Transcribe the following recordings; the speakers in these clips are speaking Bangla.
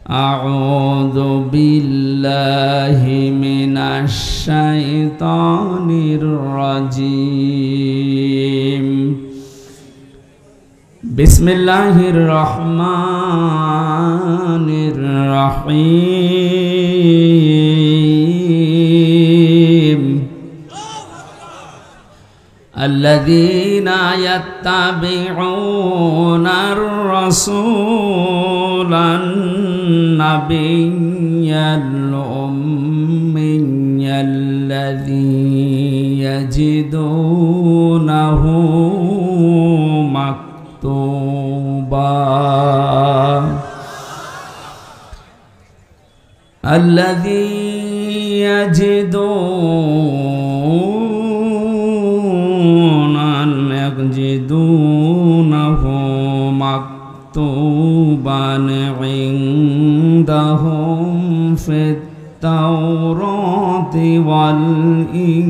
أعوذ بالله من الشيطان الرجيم بسم الله الرحمن الرحيم الذين يتبعون الرسول النبي الأمي الذي يجدونه مكتوبا يجدونه مكتوبا عندهم في التوراة والإنجيل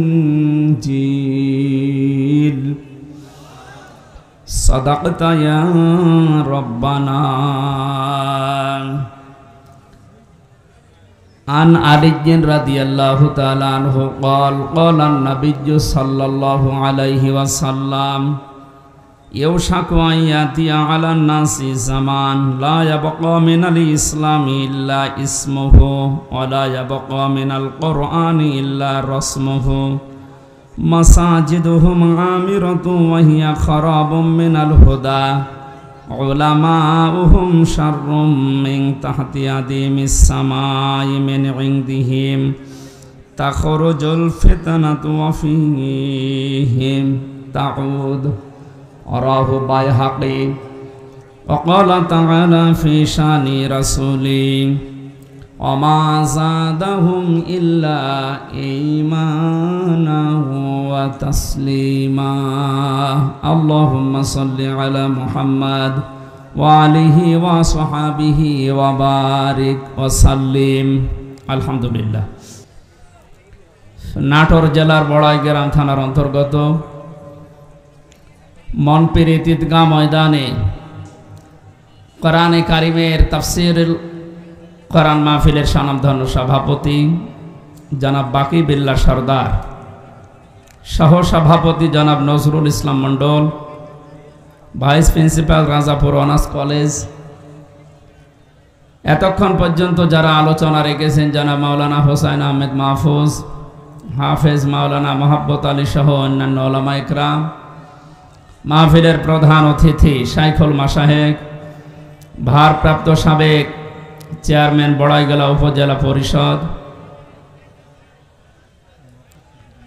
صدقت يا ربنا. عن علي رضي الله تعالى عنه قال قال النبي صلى الله عليه وسلم يوشك أن يأتي على الناس زمان لا يبقى من الإسلام إلا اسمه ولا يبقى من القرآن إلا رسمه مساجدهم عامرة وهي خراب من الهدى علماؤهم شر من تحت أديم السماء من عندهم تخرج الفتنة وفيهم تعود. رواه البيهقي. وقال تعالى في شان رسوله وما زادهم إلا إيمانا وتسليما. اللهم صل على محمد وآله وصحبه وبارك وسلم. الحمد لله. नाटोर জেলার বড়াইগ্রাম থানার অন্তর্গত মনপির ঈদগাহ ময়দানে কোরআনে কারিমের তাফসীরুল কোরআন মাহফিলের স্বনামধন্য সভাপতি জনাব বাকি বিল্লাহ সরদার, সহ সভাপতি জনাব Nazrul Islam Mondal, vice principal Rajapur honours college, এতক্ষণ পর্যন্ত যারা আলোচনা রেখেছেন জনাব মাওলানা হোসাইন আহমেদ মাহফুজ, হাফেজ মাওলানা মোহাব্বত আলী সহ অন্যান্য উলামা ইকরাম, মাহফিলের প্রধান অতিথি শাইখুল মাশায়েখ, ভারপ্রাপ্ত সাবেক চেয়ারম্যান বড়াইগালা উপজেলা পরিষদ,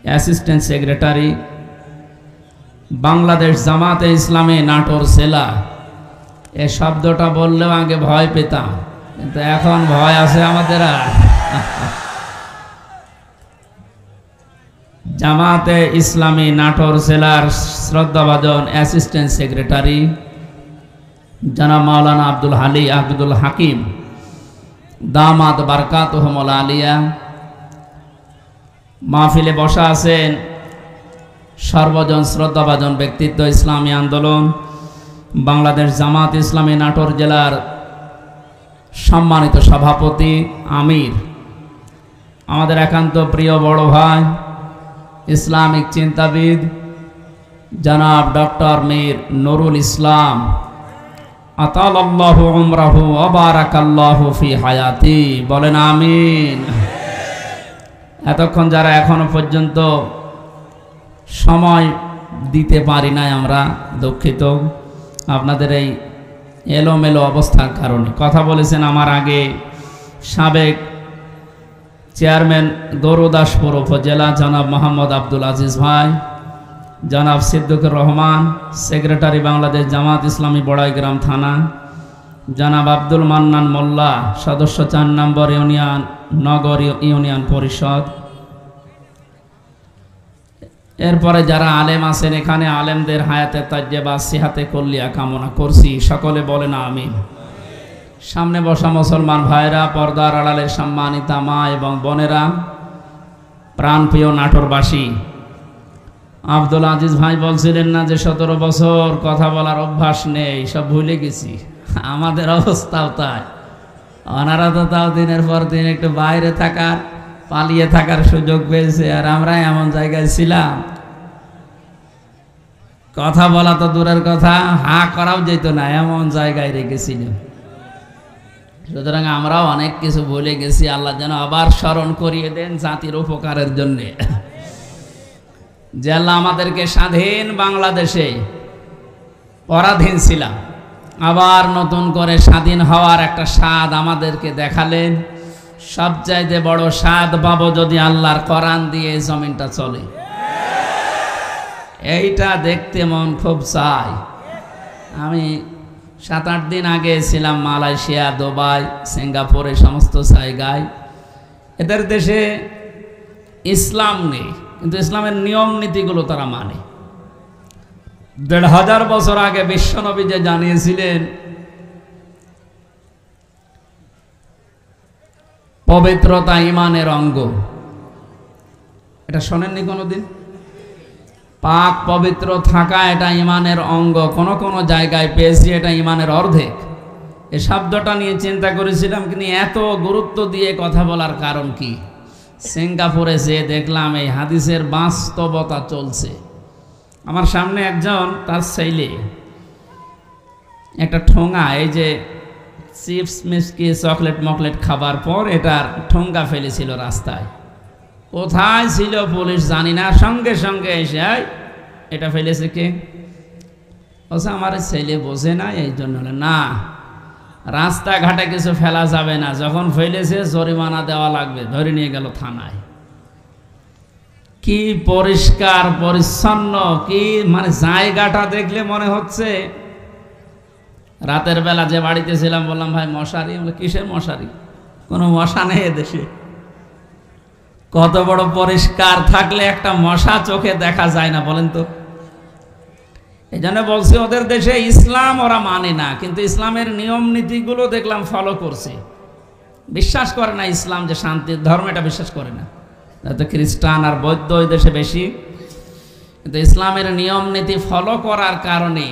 অ্যাসিস্ট্যান্ট সেক্রেটারি, বাংলাদেশ জামাতে ইসলামী নাটোর জেলা। এ শব্দটা বললেও আগে ভয় পেতাম, কিন্তু এখন ভয় আছে আমাদের। জামাতে ইসলামী নাটোর জেলার শ্রদ্ধাভাজন অ্যাসিস্ট্যান্ট সেক্রেটারি জনাব মাওলানা আব্দুল হাকিম দামাত বারকাতুহুমুল আলিয়া। মাহফিলে বসা আছেন সর্বজন শ্রদ্ধাভাজন ব্যক্তিত্ব, ইসলামী আন্দোলন বাংলাদেশ জামাত ইসলামী নাটোর জেলার সম্মানিত সভাপতি আমির, আমাদের একান্ত প্রিয় বড় ভাই ইসলামিক চিন্তাবিদ জনাব ডক্টর মীর নুরুল ইসলাম আতালাল্লাহু উমরাহু ওয়া বারাকাল্লাহু ফি হায়াতি, বলেন আমিন। এতক্ষণ যারা এখনো পর্যন্ত সময় দিতে পারি নাই, আমরা দুঃখিত আপনাদের এই এলোমেলো অবস্থার কারণে। কথা বলেছেন আমার আগে সাবেক চেয়ারম্যান গৌরদাসপুর উপজেলা জনাব মোহাম্মদ আব্দুল আজিজ ভাই, জনাব সিদ্দিকুর রহমান সেক্রেটারি বাংলাদেশ জামাত ইসলামী বড়াইগ্রাম থানা, জনাব আব্দুল মান্নান মোল্লা সদস্য 4 নম্বর ইউনিয়ন নগর ইউনিয়ন পরিষদ। এরপরে যারা আলেম আছেন এখানে, আলেমদের হায়াতে তাজ্জেবা সিহাতে কল্লিয়া কামনা করছি, সকলে বলেন আমিন। সামনে বসা মুসলমান ভাইরা, পর্দার আড়ালের সম্মানিতা মা এবং বোনেরা, প্রাণপ্রিয় নাটোরবাসী, আব্দুল আজিজ ভাই বলছিলেন না যে 17 বছর কথা বলার অভ্যাস নেই, সব ভুলে গেছি। আমাদের অবস্থাও তাই। ওনারা তো তাও দিনের পর দিন একটু বাইরে থাকার, পালিয়ে থাকার সুযোগ পেয়েছে, আর আমরা এমন জায়গায় ছিলাম কথা বলা তো দূরের কথা, হা করাও যেত না, এমন জায়গায় রেখেছিল। সুতরাং আমরাও অনেক কিছু ভুলে গেছি। আল্লাহ যেন আবার স্মরণ করিয়ে দেন জাতির উপকারের জন্যে, যে আল্লাহ আমাদেরকে স্বাধীন বাংলাদেশে পরাধীন ছিলাম, আবার নতুন করে স্বাধীন হওয়ার একটা স্বাদ আমাদেরকে দেখালেন। সবচাইতে বড় স্বাদ পাবো যদি আল্লাহর কোরআন দিয়ে জমিনটা চলে। এইটা দেখতে মন খুব চাই। আমি 7-8 দিন আগে ছিলাম মালয়েশিয়া, দুবাই, সিঙ্গাপুরে, সমস্ত জায়গায়। এদের দেশে ইসলাম নেই, কিন্তু ইসলামের নিয়ম নীতিগুলো তারা মানে। 1500 বছর আগে বিশ্বনবী যে জানিয়েছিলেন পবিত্রতা ঈমানের অঙ্গ, এটা শোনেননি কোনোদিন? পাক পবিত্র থাকা এটা ঈমানের অঙ্গ। কোন কোন জায়গায় পেয়েছি এটা ঈমানের অর্ধেক। এই শব্দটা নিয়ে চিন্তা করেছিলাম, কিন্তু এত গুরুত্ব দিয়ে কথা বলার কারণ কি? সিঙ্গাপুরে যে দেখলাম এই হাদিসের বাস্তবতা চলছে। আমার সামনে একজন, তার ছেলে একটা ঠোঙা, এই যে চিপস মিষ্টি চকলেট মকলেট খাবার পর এটার ঠোঙ্গা ফেলেছিল রাস্তায়। কোথায় ছিল পুলিশ জানি না, সঙ্গে সঙ্গে এসে এটা ফেলেছে কে? বলছে আমার ছেলে বোঝে না, এই জন্য। না, রাস্তাঘাটে কিছু ফেলা যাবে না, যখন ফেলেছে জরিমানা দেওয়া লাগবে। ধরে নিয়ে গেল থানায়। কি পরিষ্কার পরিচ্ছন্ন, কি মানে জায়গাটা দেখলে মনে হচ্ছে। রাতের বেলা যে বাড়িতে ছিলাম বললাম ভাই মশারি, বলে কিসের মশারি? কোনো মশা নেই এদেশে। কত বড় পরিষ্কার থাকলে একটা মশা চোখে দেখা যায় না বলেন তো? এই জন্য বলছি ওদের দেশে ইসলাম ওরা মানে না, কিন্তু ইসলামের নিয়ম নীতিগুলো দেখলাম ফলো করছে। বিশ্বাস করে না ইসলাম যে শান্তির ধর্ম, এটা বিশ্বাস করে না। তো খ্রিস্টান আর বৌদ্ধ ওই দেশে বেশি, কিন্তু ইসলামের নিয়ম নীতি ফলো করার কারণে,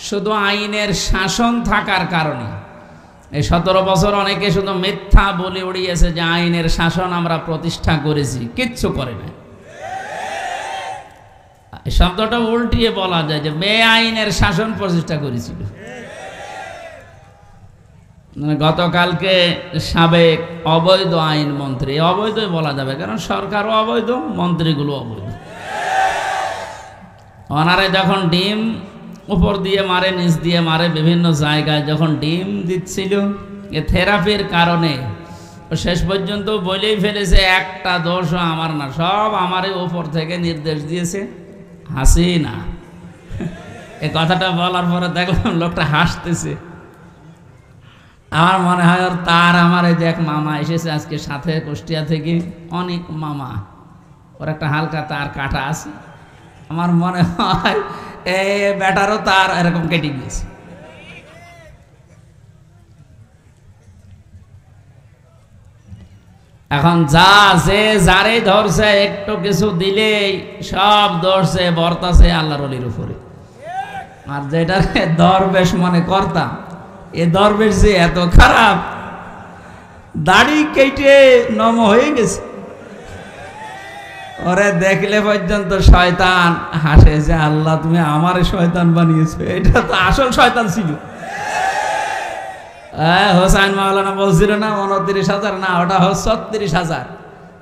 শুধু আইনের শাসন থাকার কারণে এই 17 বছর অনেকে শুধু মিথ্যা বলে উড়িয়েছে যে আইনের শাসন আমরা প্রতিষ্ঠা করেছি, কিচ্ছু করে না। এই শব্দটা উল্টিয়ে বলা যায় যে বেআইনের শাসন প্রতিষ্ঠা করেছিল। গতকালকে সাবেক অবৈধ আইন মন্ত্রী, অবৈধই বলা যাবে কারণ সরকারও অবৈধ, মন্ত্রীগুলো অবৈধ। ওনারে যখন ডিম উপর দিয়ে মারে, নিচ দিয়ে মারে, বিভিন্ন জায়গায় যখন ডিম দিচ্ছিল, এ থেরাপির কারণে শেষ পর্যন্ত বলেই ফেলেছে একটা দোষও আমার না, সব আমারই উপর থেকে নির্দেশ দিয়েছে হাসিনা। এ কথাটা বলার পরে দেখলাম লোকটা হাসতেছে। আমার মনে হয় ওর তার আমার এই যে এক মামা এসেছে আজকে সাথে কুষ্টিয়া থেকে, অনেক মামা, ওর একটা হালকা তার কাটা আছে। আমার মনে হয় এই ব্যাটারও তার এরকম কেটে গিয়েছে। এখন যা যে যারে ধরছে একটু কিছু দিলেই সব ধরছে বর্তাছে আল্লাহর ওলির উপরে। আর যেটা দরবেশ মনে করতাম, এ দরবেশ যে এত খারাপ, দাড়ি কেটে নম হয়ে গেছে। ওরে দেখলে পর্যন্ত শয়তান হাসে যে আল্লাহ তুমি আমারে শয়তান বানিয়েছো, এটা তো আসল শয়তান ছিল। হোসাইন মাওলানা বলছিল না 29,000, না ওটা 36,000।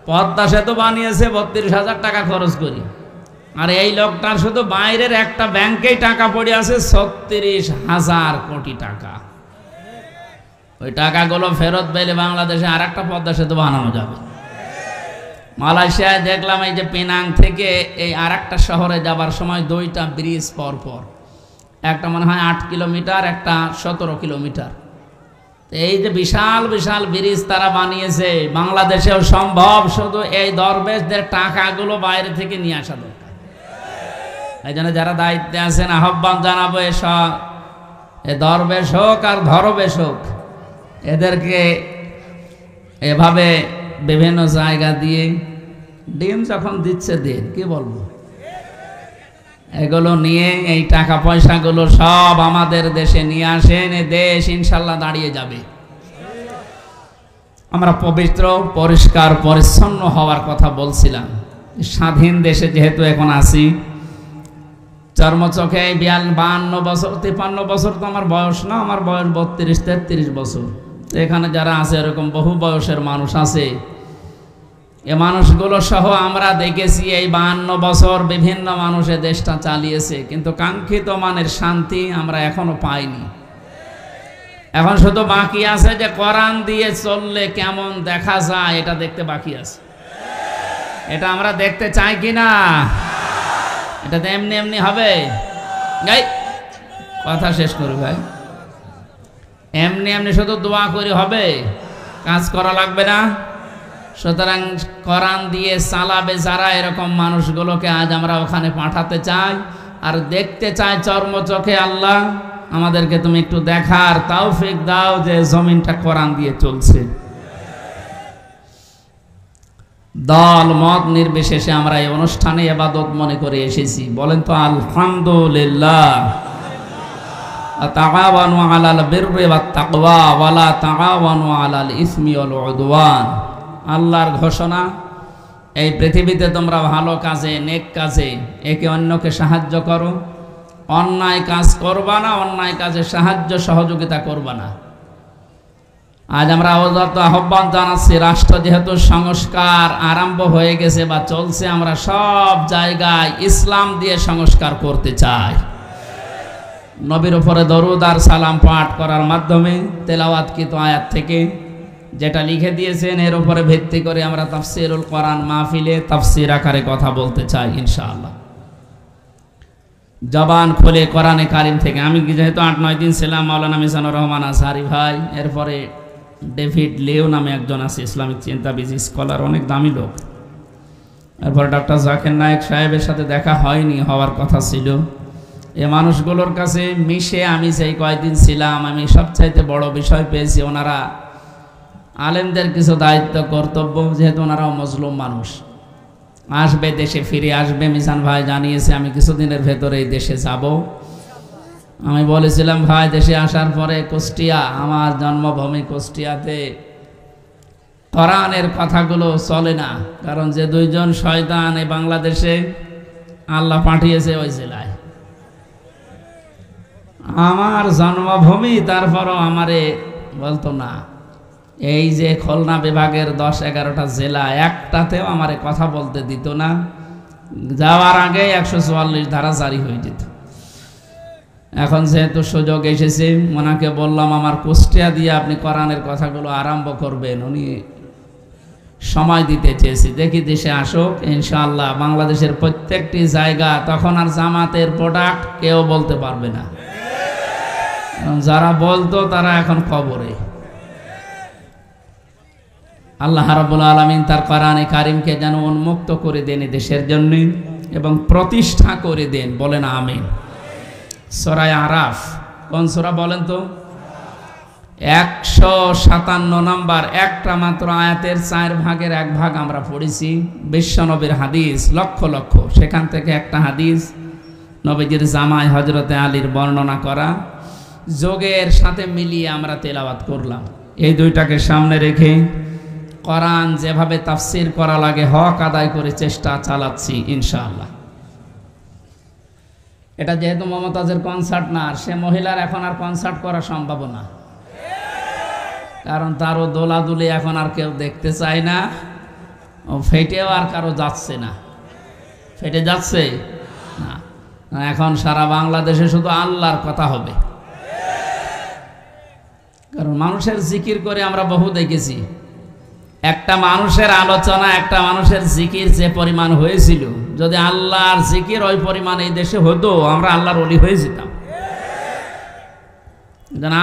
পদ্মা সেতু বানিয়েছে 32,000 টাকা খরচ করি, আর এই লোকটার শুধু বাইরের একটা ব্যাংকেই টাকা পড়ে আছে 36,000 কোটি টাকা। ওই টাকাগুলো ফেরত পেলে বাংলাদেশে আর একটা পদ্মা সেতু বানানো যাবে। মালয়েশিয়ায় দেখলাম এই যে পেনাং থেকে এই আর একটা শহরে যাবার সময় 2টা ব্রিজ পর পর, একটা মনে হয় 8 কিলোমিটার, একটা 17 কিলোমিটার। এই যে বিশাল বিশাল ব্রিজ তারা বানিয়েছে, বাংলাদেশেও সম্ভব, শুধু এই দরবেশদের টাকাগুলো বাইরে থেকে নিয়ে আসা দরকার। এই জন্য যারা দায়িত্বে আছেন আহ্বান জানাবো, এসব এ দরবেশ হোক আর ধরবেশ হোক, এদেরকে এভাবে বিভিন্ন জায়গা দিয়ে ডিম যখন দিচ্ছে দিন, কি বলবো, এগুলো নিয়ে এই টাকা পয়সাগুলো সব আমাদের দেশে নিয়ে আসেন, এ দেশ ইনশাল্লাহ দাঁড়িয়ে যাবে। আমরা পবিত্র পরিষ্কার পরিচ্ছন্ন হওয়ার কথা বলছিলাম। স্বাধীন দেশে যেহেতু এখন আছি, চর্মচোখে 52 বছর 53 বছর তো আমার বয়স না, আমার বয়স 32-33 বছর। এখানে যারা আছে এরকম বহু বয়সের মানুষ আছে। এ মানুষগুলো সহ আমরা দেখেছি এই 52 বছর বিভিন্ন মানুষে দেশটা চালিয়েছে, কিন্তু কাঙ্ক্ষিত মানের শান্তি আমরা এখনো পাইনি। এখন শুধু বাকি আছে যে কোরআন দিয়ে চললে কেমন দেখা যায় এটা দেখতে বাকি আছে। এটা আমরা দেখতে চাই কিনা? এটা তো এমনি এমনি হবে? কথা শেষ করি ভাই। এমনি এমনি শুধু দোয়া করে হবে? কাজ করা লাগবে না? সুতরাং কোরআন দিয়ে চালাবে যারা, এরকম মানুষগুলোকে আজ আমরা ওখানে পাঠাতে চাই আর দেখতে চাই চর্মচোখে। আল্লাহ আমাদেরকে তুমি একটু দেখার তৌফিক দাও যে জমিনটা কোরআন দিয়ে চলছে। দল মত নির্বিশেষে আমরা এই অনুষ্ঠানে ইবাদত মনে করে এসেছি। বলেন তো আলহামদুলিল্লাহ। তাআওয়ানু আলাল বিররি ওয়াত তাকওয়া ওয়া লা তাআওয়ানু আলাল ইসমি ওয়াল উদওয়ান। আল্লাহর ঘোষণা, এই পৃথিবীতে তোমরা ভালো কাজে, নেক কাজে একে অন্যকে সাহায্য করো, অন্যায় কাজ করবা না, অন্যায় কাজে সাহায্য সহযোগিতা করবা না। আজ আমরা অযত আহ্বান জানাচ্ছি, রাষ্ট্র যেহেতু সংস্কার আরম্ভ হয়ে গেছে বা চলছে, আমরা সব জায়গায় ইসলাম দিয়ে সংস্কার করতে চাই। নবীর উপরে দরুদ আর সালাম পাঠ করার মাধ্যমে তেলাওয়াতকৃত আয়াত থেকে যেটা লিখে দিয়েছেন এর উপরে ভিত্তি করে আমরা তাফসিরুল কোরআন মাহফিলে তাফসির আকারে কথা বলতে চাই ইনশাআল্লাহ। জবান খুলে কোরআনে কারিম থেকে। আমি যেহেতু 8-9 দিন ছিলাম, মাওলানা মিজানুর রহমান আজহারি ভাই, এরপরে ডেভিড লিও নামে একজন আছে ইসলামিক চিন্তাবিদ স্কলার, অনেক দামি লোক। এরপর ডক্টর জাকির নায়েক সাহেবের সাথে দেখা হয়নি, হওয়ার কথা ছিল। এ মানুষগুলোর কাছে মিশে আমি যেই কয়েকদিন ছিলাম, আমি সবচাইতে বড় বিষয় পেয়েছি ওনারা আলেমদের কিছু দায়িত্ব কর্তব্য, যেহেতু ওনারাও মজলুম মানুষ, আসবে, দেশে ফিরে আসবে। মিজান ভাই জানিয়েছে আমি কিছুদিনের ভেতরে এই দেশে যাব। আমি বলেছিলাম ভাই দেশে আসার পরে কুষ্টিয়া, আমার জন্মভূমি কুষ্টিয়াতে কোরআনের কথাগুলো চলে না, কারণ যে দুইজন শয়তান এই বাংলাদেশে আল্লাহ পাঠিয়েছে ওই জেলায়, আমার জন্মভূমি, তারপরও আমারে বলতো না। এই যে খুলনা বিভাগের 10-11টা জেলা, একটাতেও আমারে কথা বলতে দিত না। যাওয়ার আগে 144 ধারা জারি হয়ে যেত। এখন যেহেতু সুযোগ এসেছে, ওনাকে বললাম আমার কুষ্টিয়া দিয়ে আপনি কোরআনের কথাগুলো আরম্ভ করবেন। উনি সময় দিতে চেয়েছি, দেখি দেশে আসুক ইনশাআল্লাহ। বাংলাদেশের প্রত্যেকটি জায়গা তখন আর জামাতের প্রোডাক্ট কেউ বলতে পারবে না, যারা বলতো তারা এখন কবরে। আল্লাহ রাব্বুল আলামিন তার কোরআনে কারিমকে যেন উন্মুক্ত করে দেন দেশের জন্য এবং প্রতিষ্ঠা করে দেন। বলেন আমিন। সূরা আরাফ কোন সূরা বলেন তো? 157 নম্বর, একটা মাত্র আয়াতের 4 ভাগের 1 ভাগ আমরা পড়েছি। বিশ্বনবীর হাদিস লক্ষ লক্ষ, সেখান থেকে একটা হাদিস নবীজির জামাই হযরতে আলীর বর্ণনা করা, যোগের সাথে মিলিয়ে আমরা তেলাওয়াত করলাম। এই দুইটাকে সামনে রেখে কোরআন যেভাবে তাফসির করা লাগে হক আদায় করে চেষ্টা চালাচ্ছি ইনশাআল্লাহ। এটা যেহেতু মমতাজের কনসার্ট না, সে মহিলার এখন আর কনসার্ট করা সম্ভব না, কারণ তারও দোলাদুলি এখন আর কেউ দেখতে চায় না, ও ফেটেও আর কারো যাচ্ছে না। ফেটে যাচ্ছে না, এখন সারা বাংলাদেশে শুধু আল্লাহর কথা হবে। কারণ মানুষের জিকির করে আমরা বহু দেখেছি, একটা মানুষের আলোচনা, একটা মানুষের জিকির যে পরিমাণ হয়েছিল, যদি আল্লাহর জিকির ওই পরিমাণ এই দেশে হতো, আমরা আল্লাহর ওলি হয়ে যেতাম।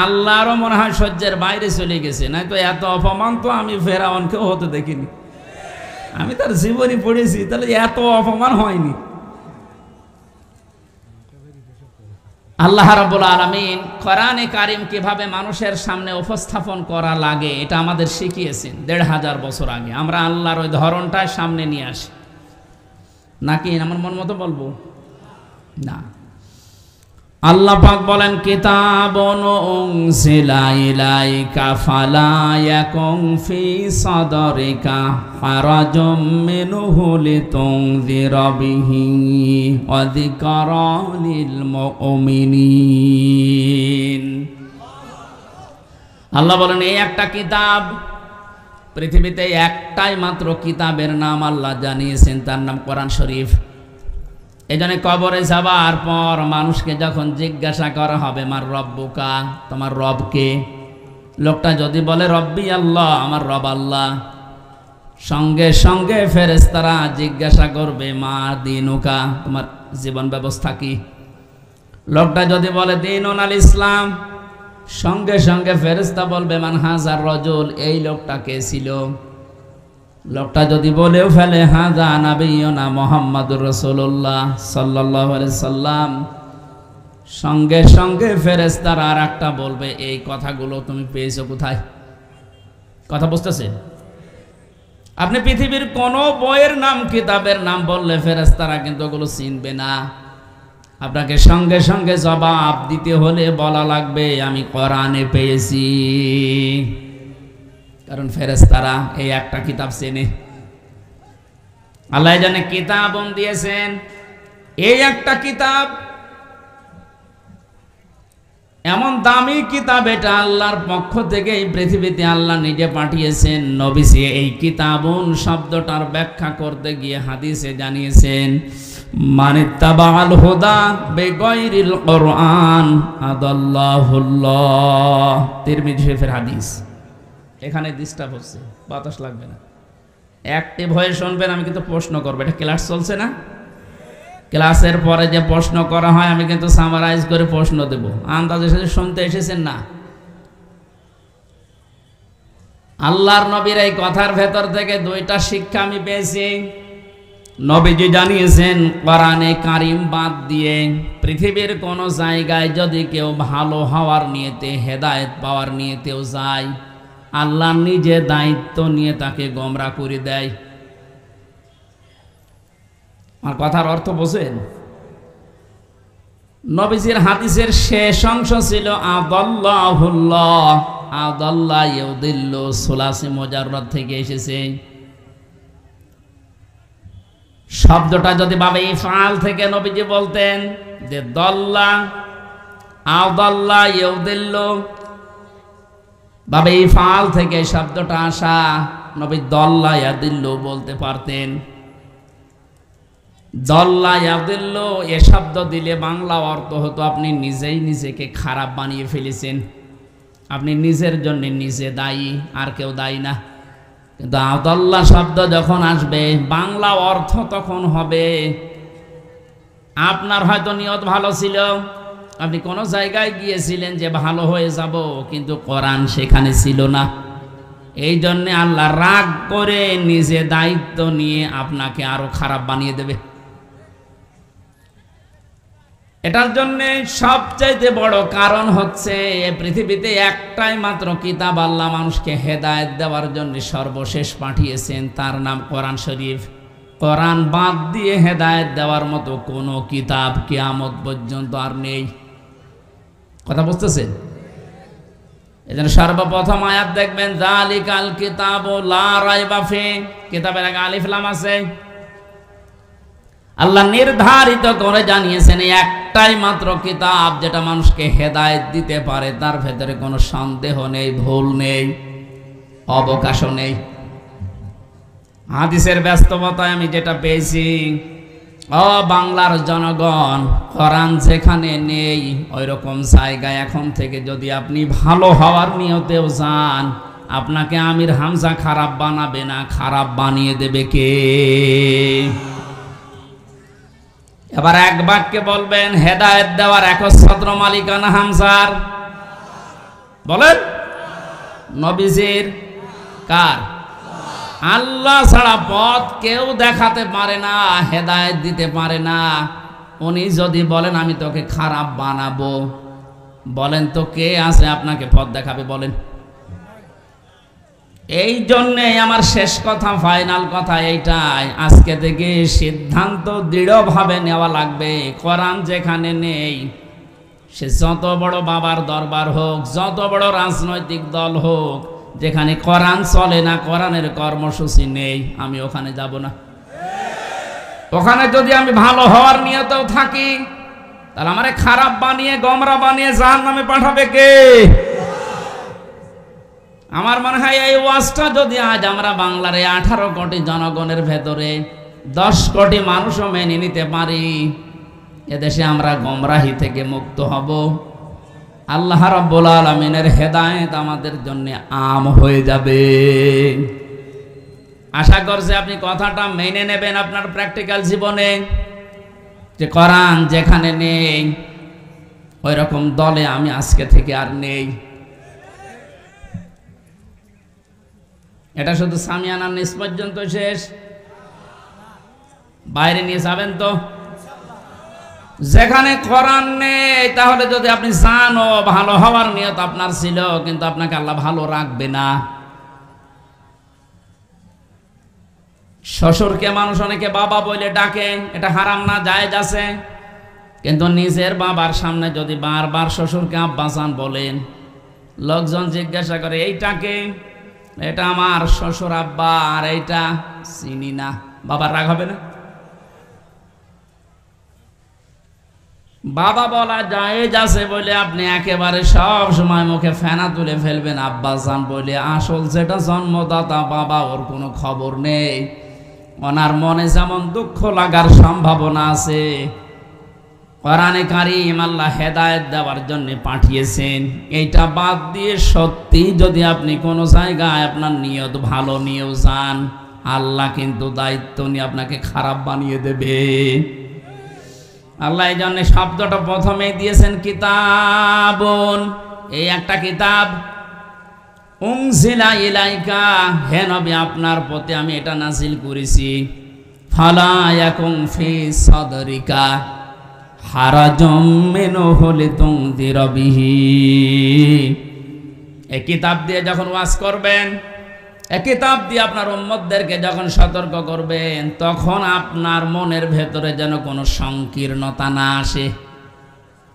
আল্লাহরও মনে হয় সহ্যের বাইরে চলে গেছে, নাই তো এত অপমান তো আমি ফেরাউনকেও হতে দেখিনি। আমি তার জীবনী পড়েছি, তাহলে এত অপমান হয়নি। আল্লাহ রাব্বুল আলামিন কোরআনে কারিম কিভাবে মানুষের সামনে উপস্থাপন করা লাগে এটা আমাদের শিখিয়েছেন 1500 বছর আগে। আমরা আল্লাহর ওই ধরনটাই সামনে নিয়ে আসি, নাকি আমার মন মতো বলবো না। আল্লাহ পাক বলেন কিতাবুন উনজিলা ইলাইকা ফালা ইয়াকুন ফি সাদরিকা হারাজুম মিনহু লিতুনযিরা বিহি ওয়া যিকরা লিল মুমিনিন। আল্লাহ বলেন এই একটা কিতাব, পৃথিবীতে একটাই মাত্র কিতাবের নাম আল্লাহ জানিয়েছেন, তার নাম কোরআন শরীফ। এজন্য কবরে যাবার পর মানুষকে যখন জিজ্ঞাসা করা হবে মার রব্বুকা, তোমার রবকে, লোকটা যদি বলে রব্বি আল্লাহ, আমার রব আল্লাহ, সঙ্গে সঙ্গে ফেরেশতারা জিজ্ঞাসা করবে মা দিনুকা, তোমার জীবন ব্যবস্থা কি। লোকটা যদি বলে দিনুন আল ইসলাম, সঙ্গে সঙ্গে ফেরেশতা বলবে মান হাজার রজুল, এই লোকটা কে ছিল। লোকটা যদি বলেও ফেলে হাজা নাবিয়ুনা মুহাম্মাদুর রাসূলুল্লাহ সাল্লাল্লাহু আলাইহি সাল্লাম, সঙ্গে সঙ্গে ফেরেশতারা আর একটা বলবে এই কথাগুলো তুমি পেয়েছো কোথায়। কথা বুঝতেছেন? আপনি পৃথিবীর কোন বইয়ের নাম, কিতাবের নাম বললে ফেরেশতারা কিন্তু ওগুলো চিনবে না। আপনাকে সঙ্গে সঙ্গে জবাব দিতে হলে বলা লাগবে আমি কোরআনে পেয়েছি, কারণ ফেরেশতারা এই একটা কিতাব চেনে। আল্লাহ জানে কিতাব দিয়েছেন, এই একটা কিতাব, এমন দামি কিতাব, এটা আল্লাহর পক্ষ থেকে এই পৃথিবীতে আল্লাহ নিজে পাঠিয়েছেন। নবীজি এই কিতাবুন শব্দটার ব্যাখ্যা করতে গিয়ে হাদিসে জানিয়েছেন মানিত্তাবাল হুদা বিগাইরিল কোরআন আদাল্লাহুল্লাহ। তিরমিজি শরীফের হাদিস। এখানে ডিস্টার্ব হচ্ছে, বাতাস লাগবে না, অ্যাক্টিভ হয়ে শুনবেন। আমি কিন্তু প্রশ্ন করবো, এটা ক্লাস চলছে না? ক্লাসের পরে যে প্রশ্ন করা হয় আমি কিন্তু সামারাইজ করে প্রশ্ন দেব, আন্দাজের সাথে শুনতে এসেছেন না। আল্লাহর নবীর এই কথার ভেতর থেকে দুইটা শিক্ষা আমি পেয়েছি। নবীজি জানিয়েছেন কোরআনে কারিম বাদ দিয়ে পৃথিবীর কোন জায়গায় যদি কেউ ভালো হওয়ার নিয়তে, হেদায়েত পাওয়ার নিয়তেও যায়, আল্লাহ নিজে দায়িত্ব নিয়ে তাকে গোমরা করে দেয়। আর কথার অর্থ বোঝেন? নবীজির হাদিসের শেষ অংশ ছিল আদাল্লাহুল্লাহ, আদাল্লাহ ইউদিল্লু, সুলাসি মুজাররদ থেকে এসেছে। শব্দটা যদি বাবে ইফআল থেকে নবীজি বলতেন যে দল্লা আদাল্লাহ ইউদিল্লু, বাবে ইফআল থেকে শব্দটা আসা, নবী দল্লা ইয়াদিল্লু বলতে পারতেন। দল্লা ইয়াদিল্লু এ শব্দ দিলে বাংলা অর্থ হতো আপনি নিজেই নিজেকে খারাপ বানিয়ে ফেলেছেন, আপনি নিজের জন্য নিজে দায়ী, আর কেউ দায়ী না। কিন্তু আদাল্লাহ শব্দ যখন আসবে বাংলা অর্থ তখন হবে আপনার হয়তো নিয়ত ভালো ছিল, আপনি কোনো জায়গায় গিয়েছিলেন যে ভালো হয়ে যাব, কিন্তু কোরআন সেখানে ছিল না। এই জন্যে আল্লাহ রাগ করে নিজে দায়িত্ব নিয়ে আপনাকে আরো খারাপ বানিয়ে দেবে। এটার জন্য সবচাইতে বড় কারণ হচ্ছে পৃথিবীতে একটাই মাত্র কিতাব আল্লাহ মানুষকে হেদায়েত দেওয়ার জন্য সর্বশেষ পাঠিয়েছেন, তার নাম কোরআন শরীফ। কোরআন বাদ দিয়ে হেদায়েত দেওয়ার মতো কোনো কিতাব কিয়ামত পর্যন্ত আর নেই। কথা বুঝতেছেন? এজন্য সর্বপ্রথম আয়াত দেখবেন যালিকাল কিতাবু লা রাইবা ফি, কিতাবের আগে আলিফ লাম আছে। আল্লাহ নির্ধারিত করে জানিয়েছেন একটাই মাত্র কিতাব যেটা মানুষকে হেদায়েত দিতে পারে, তার ভেতরে কোনো সন্দেহ নেই, ভুল নেই, অবকাশও নেই। হাদিসের ব্যস্ততায় আমি যেটা পেয়েছি, ও বাংলার জনগণ, কোরআন যেখানে নেই ওই রকম জায়গায় এখন থেকে যদি আপনি ভালো হওয়ার নিয়তেও যান, আপনাকে আমির হামজা খারাপ বানাবে না, খারাপ বানিয়ে দেবে কে? এবার এক বাক্যে বলবেন হেদায়েত দেওয়ার একচ্ছত্র মালিকানা হামজার, বলেন নবীজির, কার? আল্লাহ ছাড়া পথ কেউ দেখাতে পারে না, হেদায়েত দিতে পারে না। উনি যদি বলেন আমি তোকে খারাপ বানাবো, বলেন তো কে আছে আপনাকে পথ দেখাবে? বলেন। এই জন্যে আমার শেষ কথা, ফাইনাল কথা এইটাই, আজকে থেকে সিদ্ধান্ত দৃঢ়ভাবে নেওয়া লাগবে, কোরআন যেখানে নেই সে যত বড় বাবার দরবার হোক, যত বড় রাজনৈতিক দল হোক, যেখানে কোরআন চলে না, কোরআনের কর্মসূচি নেই, আমি ওখানে যাব না। ওখানে যদি আমি ভালো হওয়ার নিয়তেও থাকি, তাহলে আমারে খারাপ বানিয়ে, গোমরা বানিয়ে জাহান্নামে পাঠাবে কে? আমার মনে হয় এই ওয়াজটা যদি আজ আমরা বাংলার 18 কোটি জনগণের ভেতরে 10 কোটি মানুষও মেনে নিতে পারি, এদেশে আমরা গোমরাহি থেকে মুক্ত হব। আল্লাহ রাব্বুল আলামিনের হেদায়েত আমাদের জন্য আম হয়ে যাবে। আশা করছি আপনি কথাটা মেনে নেবেন আপনার প্র্যাকটিক্যাল জীবনে, যে কোরআন যেখানে নেই ওই রকম দলে আমি আজকে থেকে আর নেই। এটা শুধু সামিয়ানার নিচ পর্যন্ত শেষ, বাইরে নিয়ে যাবেন তো? যেখানে কোরআন নেই, তাহলে যদি আপনি জানো ভালো হওয়ার নিয়ত আপনার ছিল, কিন্তু আপনাকে আল্লাহ ভালো রাখবে না। শ্বশুরকে মানুষ অনেকে বাবা বলে ডাকে, এটা হারাম না, জায়েজ আছে, কিন্তু নিজের বাবার সামনে যদি বারবার শ্বশুরকে আব্বাজান বলেন, লোকজন জিজ্ঞাসা করে এইটাকে, এটা আমার শ্বশুর আব্বা, আর এইটা চিনি না, বাবার রাগ হবে না? বাবা বলা জায়েজ আছে বলে আপনি একেবারে সব সময় মুখে ফেনা তুলে ফেলবেন আব্বাজান বলে, আসল যেটা জন্মদাতা বাবা, ওর কোনো খবর নেই। ওনার মনে যেমন দুঃখ লাগার সম্ভাবনা আছে, কোরআনে কারীম আল্লাহ হেদায়েত দেওয়ার জন্য পাঠিয়েছেন। এইটা বাদ দিয়ে সত্যি যদি আপনি কোনো জায়গায় আপনার নিয়ত ভালো নিয়েও যান, আল্লাহ কিন্তু দায়িত্ব নিয়ে আপনাকে খারাপ বানিয়ে দেবে। আল্লাহ এই জন্য শব্দটা প্রথমেই দিয়েছেন কিতাবুন, এই একটা কিতাব, উনজিলা ইলাইকা, হে নবী আপনার প্রতি আমি এটা নাযিল করেছি। ফালা ইয়াকুম ফি সাদরিকা হারাজুম মিনহু লিতুনদিরা বিহি, এই কিতাব দিয়ে যখন ওয়াজ করবেন, এই কিতাব দিয়ে আপনার উম্মতদেরকে যখন সতর্ক করবেন, তখন আপনার মনের ভেতরে যেন কোনো সংকীর্ণতা না আসে।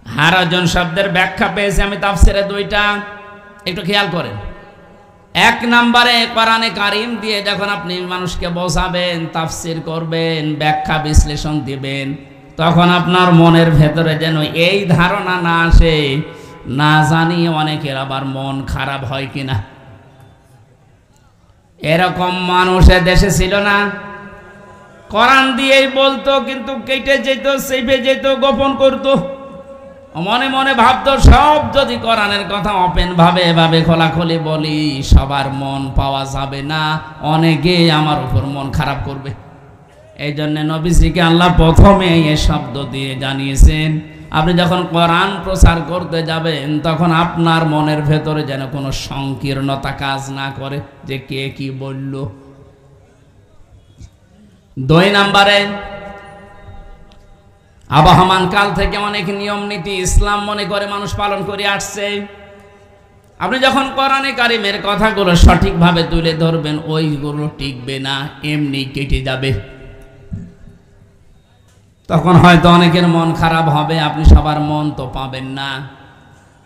হারাজন শব্দের ব্যাখ্যা পেয়েছি আমি তাফসিরে দুইটা, একটু খেয়াল করেন। এক নম্বরে কোরআনে কারীম দিয়ে যখন আপনি মানুষকে বোঝাবেন, তাফসির করবেন, ব্যাখ্যা বিশ্লেষণ দিবেন, তখন আপনার মনের ভেতরে যেন এই ধারণা না আসে, না জানি অনেকের আবার মন খারাপ হয় কিনা। এরকম মানুষের দেশে ছিল না, কোরআন দিয়েই বলতো কিন্তু কেটে যেত, চেপে যেত, গোপন করতো, মনে মনে ভাবতো সব যদি কোরআনের কথা ওপেন ভাবে এভাবে খোলাখুলি বলি, সবার মন পাওয়া যাবে না, অনেকে আমার উপর মন খারাপ করবে। এই জন্য নবীজিকে আল্লাহ প্রথমে এই শব্দ দিয়ে জানিয়েছেন, আপনি যখন কোরআন প্রচার করতে যাবেন, তখন আপনার মনের ভেতরে যেন কোনো সংকীর্ণতা কাজ না করে যে কে কি বলল। দুই নম্বরে, আবহমান কাল থেকে অনেক নিয়ম নীতি ইসলাম মনে করে মানুষ পালন করে আসছে। আপনি যখন কোরআনে কারীমের কথাগুলো সঠিকভাবে তুলে ধরবেন, ওইগুলো টিকবে না, এমনি কেটে যাবে। তখন হয়তো অনেকের মন খারাপ হবে, আপনি সবার মন তো পাবেন না।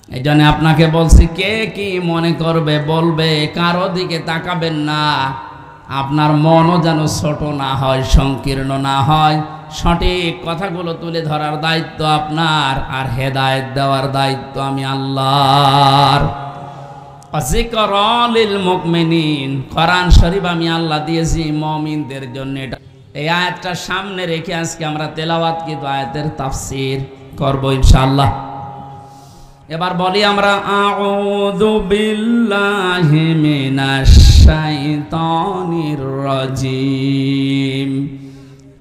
এই জন্য আপনাকে বলছি, কে কি মনে করবে বলবে, কারো দিকে তাকাবেন না। আপনার মনও যেন ছোট না হয়, সংকীর্ণ না হয়। সঠিক কথাগুলো তুলে ধরার দায়িত্ব আপনার, আর হেদায়েত দেওয়ার দায়িত্ব আমি আল্লাহর। যিকরা লিল মুমিনিন, কোরআন শরীফ আমি আল্লাহ দিয়েছি মুমিনদের জন্য। এই আয়াতটা সামনে রেখে আজকে আমরা তেলাওয়াত কিন্তু আয়াতের তাফসীর করব ইনশাআল্লাহ। এবার বলি আমরা, আউযু বিল্লাহি মিনাশ শাইতানির রাজিম,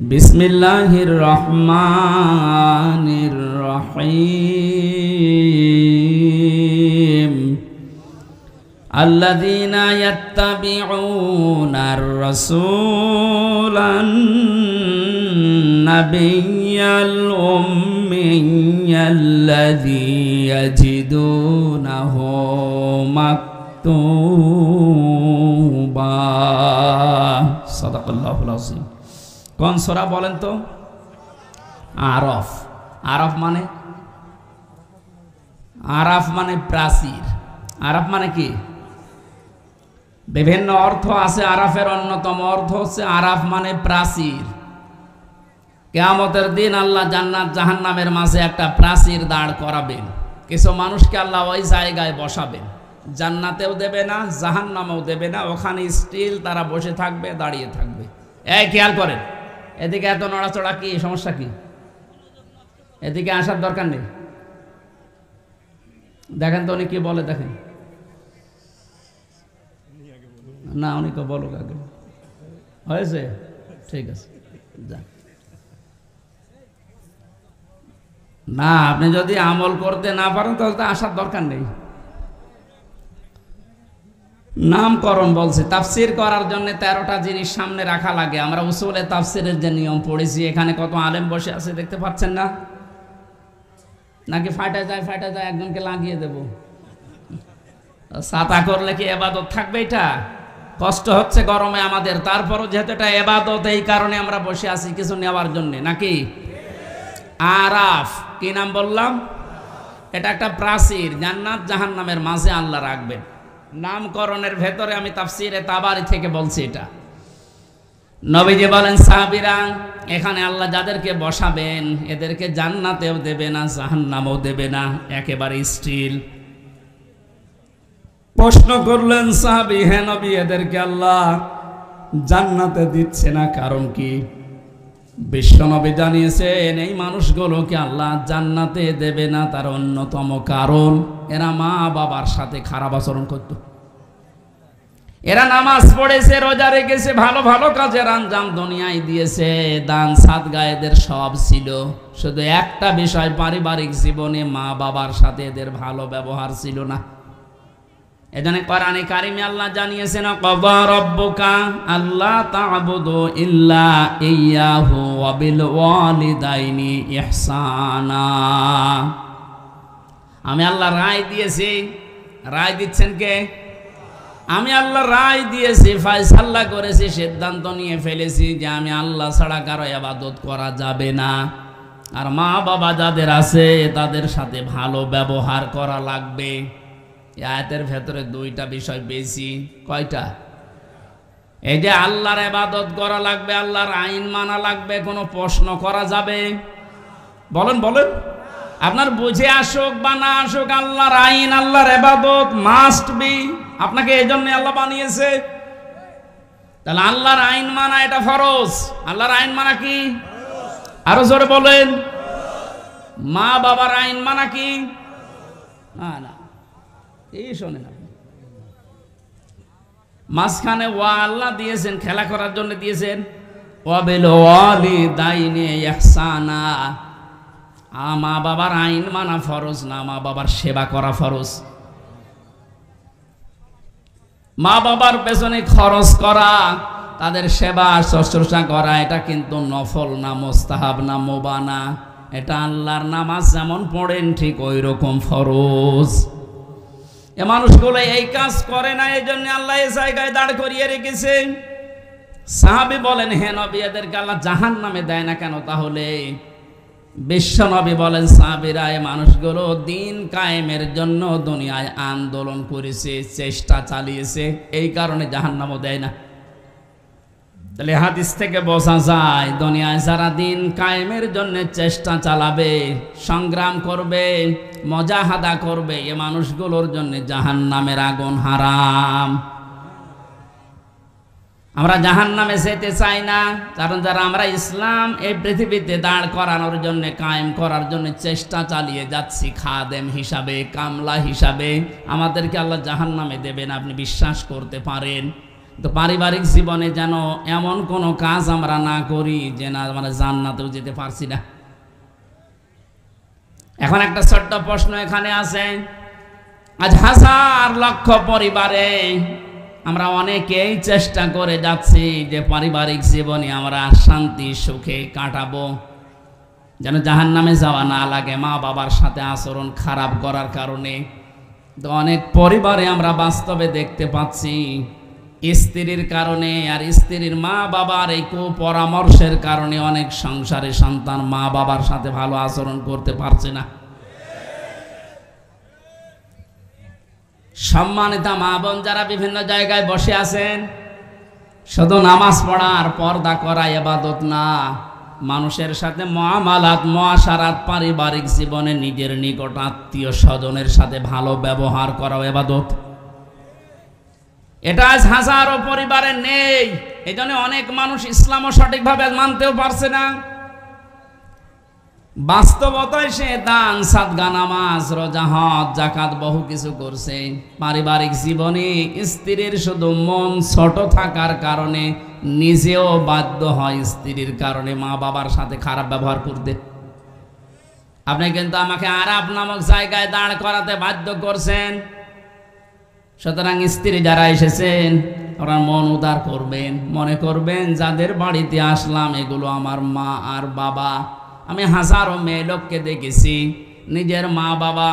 বিসমিল্লাহির রহমানির রহিম। আল্লাযীনা ইয়াত্তাবিউনার রাসূলান নাবিয়্যাল উম্মিয়্যাল্লাযী ইয়াজিদুনাহু মাকতুবা। সাদাকাল্লাহুল আযীম। কোন সূরা বলেন তো? আরফ। আরফ মানে আরাফ মানে প্রাচীর। আরাফ মানে কি? বিভিন্ন অর্থ আছে। আরাফের অন্যতম অর্থ হচ্ছে আরাফ মানে প্রাচীর। কিয়ামতের দিন আল্লাহ জান্নাত জাহান্নামের মাঝে একটা প্রাচীর দাঁড় করাবেন। কিছু মানুষকে আল্লাহ ওই জায়গায় বসাবেন, জান্নাতেও দেবে না জাহান্নামেও দেবে না, ওখানে স্টিল তারা বসে থাকবে, দাঁড়িয়ে থাকবে। এই খেয়াল করেন, এদিকে এত নড়াচড়া কি সমস্যা? কি এদিকে আসার দরকার নেই। দেখেন তো উনি কি বলে, দেখেন না, উনি তো বলো আগে হয়েছে, ঠিক আছে যা। না, আপনি যদি আমল করতে না পারেন তাহলে তো আসার দরকার নেই। নামকরণ বলছে, তাফসির করার জন্য 13টা জিনিস সামনে রাখা লাগে। আমরা উসুলে তাফসিরের যে নিয়ম পড়েছি, এখানে কত আলেম বসে আছে দেখতে পাচ্ছেন না? নাকি ফাটা যায় একজনকে লাগিয়ে দেব? ছাতা করলে কি এবাদত থাকবে? এটা কষ্ট হচ্ছে গরমে আমাদের, তারপরও যেহেতু এটা এবাদত, এই কারণে আমরা বসে আছি কিছু নেওয়ার জন্য, নাকি? আরাফ কি নাম বললাম? এটা একটা প্রাচীর, জান্নাত জাহান্নামের মাঝে আল্লাহ রাখবেন। নামকরণের ভেতরে আমি তাফসিরে তাবারি থেকে বলছি এটা। নবীজি বলেন, সাহাবীরা, এখানে আল্লাহ যাদেরকে বসাবেন এদেরকে জান্নাতেও দেবে না জাহান্নামেও দেবে না, একেবারে স্টিল। প্রশ্ন করলেন সাহাবী, হে নবী, এদেরকে আল্লাহ জান্নাতে দিচ্ছে না, কারণ কি? বিশ্বনবী জানিয়েছেন, এই মানুষগুলোকে আল্লাহ জান্নাতে দেবে না, তার অন্যতম কারণ এরা মা বাবার সাথে খারাপ আচরণ করত। এরা নামাজ পড়েছে, রোজা রেখেছে, ভালো ভালো কাজের আঞ্জাম দুনিয়ায় দিয়েছে, দান সাদগা এদের সব ছিল, শুধু একটা বিষয়, পারিবারিক জীবনে মা বাবার সাথে এদের ভালো ব্যবহার ছিল না। এজন্য কোরআনে কারিমে আল্লাহ জানিয়েছেন, ক্বাযা রাব্বুকা আল্লা তা'বুদু ইল্লা ইয়্যাহু ওয়া বিল ওয়ালিদাইনি ইহসানা। আমি আল্লাহ রায় দিয়েছি। রায় দিচ্ছেন কে? আমি আল্লাহ রায় দিয়েছি, ফয়সালা করেছি, সিদ্ধান্ত নিয়ে ফেলেছি যে আমি আল্লাহ ছাড়া কারো ইবাদত করা যাবে না, আর মা বাবা যাদের আছে তাদের সাথে ভালো ব্যবহার করা লাগবে। আয়াতের ভেতরে 2টা বিষয় বেশি। কয়টা? এই যে আল্লাহর ইবাদত করা লাগবে, আল্লাহর আইন মানা লাগবে, কোনো প্রশ্ন করা যাবে? বলেন বলেন, আপনার বুঝে আসুক বা না আসুক, আল্লাহর আইন আল্লাহর ইবাদত মাস্ট বি। আপনাকে এই জন্য আল্লাহ বানিয়েছে। তাহলে আল্লাহর আইন মানা এটা ফরজ। আল্লাহর আইন মানা কি? আরো জোরে বলেন। মা বাবার আইন মানা কি? না, এই শোনেন, মাঝখানে ওয়া আল্লাহ দিয়েছেন, খেলা করার জন্য দিয়েছেন, ওয়া বিল ওয়ালিদাইনি ইহসানা। মা বাবার আইন মানা ফরজ না, মা বাবার সেবা করা ফরজ। মা বাবার পেছনে খরচ করা, তাদের সেবা শুশ্রূষা করা, এটা কিন্তু নফল না, মুস্তাহাব না, মুবাহ না। এটা আল্লাহর নামাজ যেমন পড়েন ঠিক ওই রকম ফরজ। এ মানুষগুলো এই কাজ করে না, এই জন্য আল্লাহ এই জায়গায় দাঁড় করিয়ে রেখেছে। সাহাবী বলেন, হে নবী, এদেরকে আল্লাহ জাহান্নামে দেয় না কেন? তাহলে বিশ্ব নবী বলেন, সাহাবীরা, এই মানুষগুলো দিন কায়েমের জন্য দুনিয়ায় আন্দোলন করেছে, চেষ্টা চালিয়েছে, এই কারণে জাহান্নামও দেয় না। তাহলে হাদিস থেকে বোঝা যায়, দুনিয়ায় যারা দিন কায়েমের জন্য চেষ্টা চালাবে, সংগ্রাম করবে, মুজাহাদা করবে, এ মানুষগুলোর জন্য জাহান্নামের আগুন হারাম। আমরা জাহান্নামে যেতে চাই না, কারণ যারা আমরা ইসলাম এই পৃথিবীতে দাঁড় করানোর জন্য, কায়েম করার জন্য চেষ্টা চালিয়ে যাচ্ছি, খাদেম হিসাবে, কামলা হিসাবে, আমাদেরকে আল্লাহ জাহান্নামে দেবেন, আপনি বিশ্বাস করতে পারেন। তো পারিবারিক জীবনে যেন এমন কোনো কাজ আমরা না করি যে না আমরা জান্নাতেও যেতে পারছি না। এখন একটা ছোট্ট প্রশ্ন এখানে আছে, আজ হাজার লক্ষ পরিবারে আমরা অনেকেই চেষ্টা করে যাচ্ছি যে পারিবারিক জীবনে আমরা শান্তি সুখে কাটাবো, যেন জাহান্নামে যাওয়া না লাগে মা বাবার সাথে আচরণ খারাপ করার কারণে। তো অনেক পরিবারে আমরা বাস্তবে দেখতে পাচ্ছি, স্ত্রীর কারণে আর স্ত্রীর মা বাবার এই কুপরামর্শের কারণে অনেক সংসারে সন্তান মা বাবার সাথে ভালো আচরণ করতে পারছে না। সম্মানিতা মা বোন যারা বিভিন্ন জায়গায় বসে আছেন, শুধু নামাজ পড়া আর পর্দা করা ইবাদত না, মানুষের সাথে মুআমালাত মুআশারাত পারিবারিক জীবনে নিজের নিকট আত্মীয় স্বজনের সাথে ভালো ব্যবহার করা ইবাদত। এটা আজ হাজারো পরিবারে নেই। এই জন্য অনেক মানুষ ইসলামও সঠিকভাবে মানতেও পারছে না। বাস্তবতায় সে দান সাদগা নামাজ রোজা হজ যাকাত বহু কিছু করছে, পারিবারিক জীবনে স্ত্রীর শুধু মন ছোট থাকার কারণে নিজেও বাধ্য হয় স্ত্রীর কারণে মা বাবার সাথে খারাপ ব্যবহার করতে। আপনি কিন্তু আমাকে আরাপ নামক জায়গায় দাঁড় করাতে বাধ্য করছেন। সুতরাং স্ত্রী যারা এসেছেন ওরা মন উদার করবেন, মনে করবেন যাদের বাড়িতে আসলাম এগুলো আমার মা আর বাবা। আমি হাজারো মেয়ে লোককে দেখেছি নিজের মা বাবা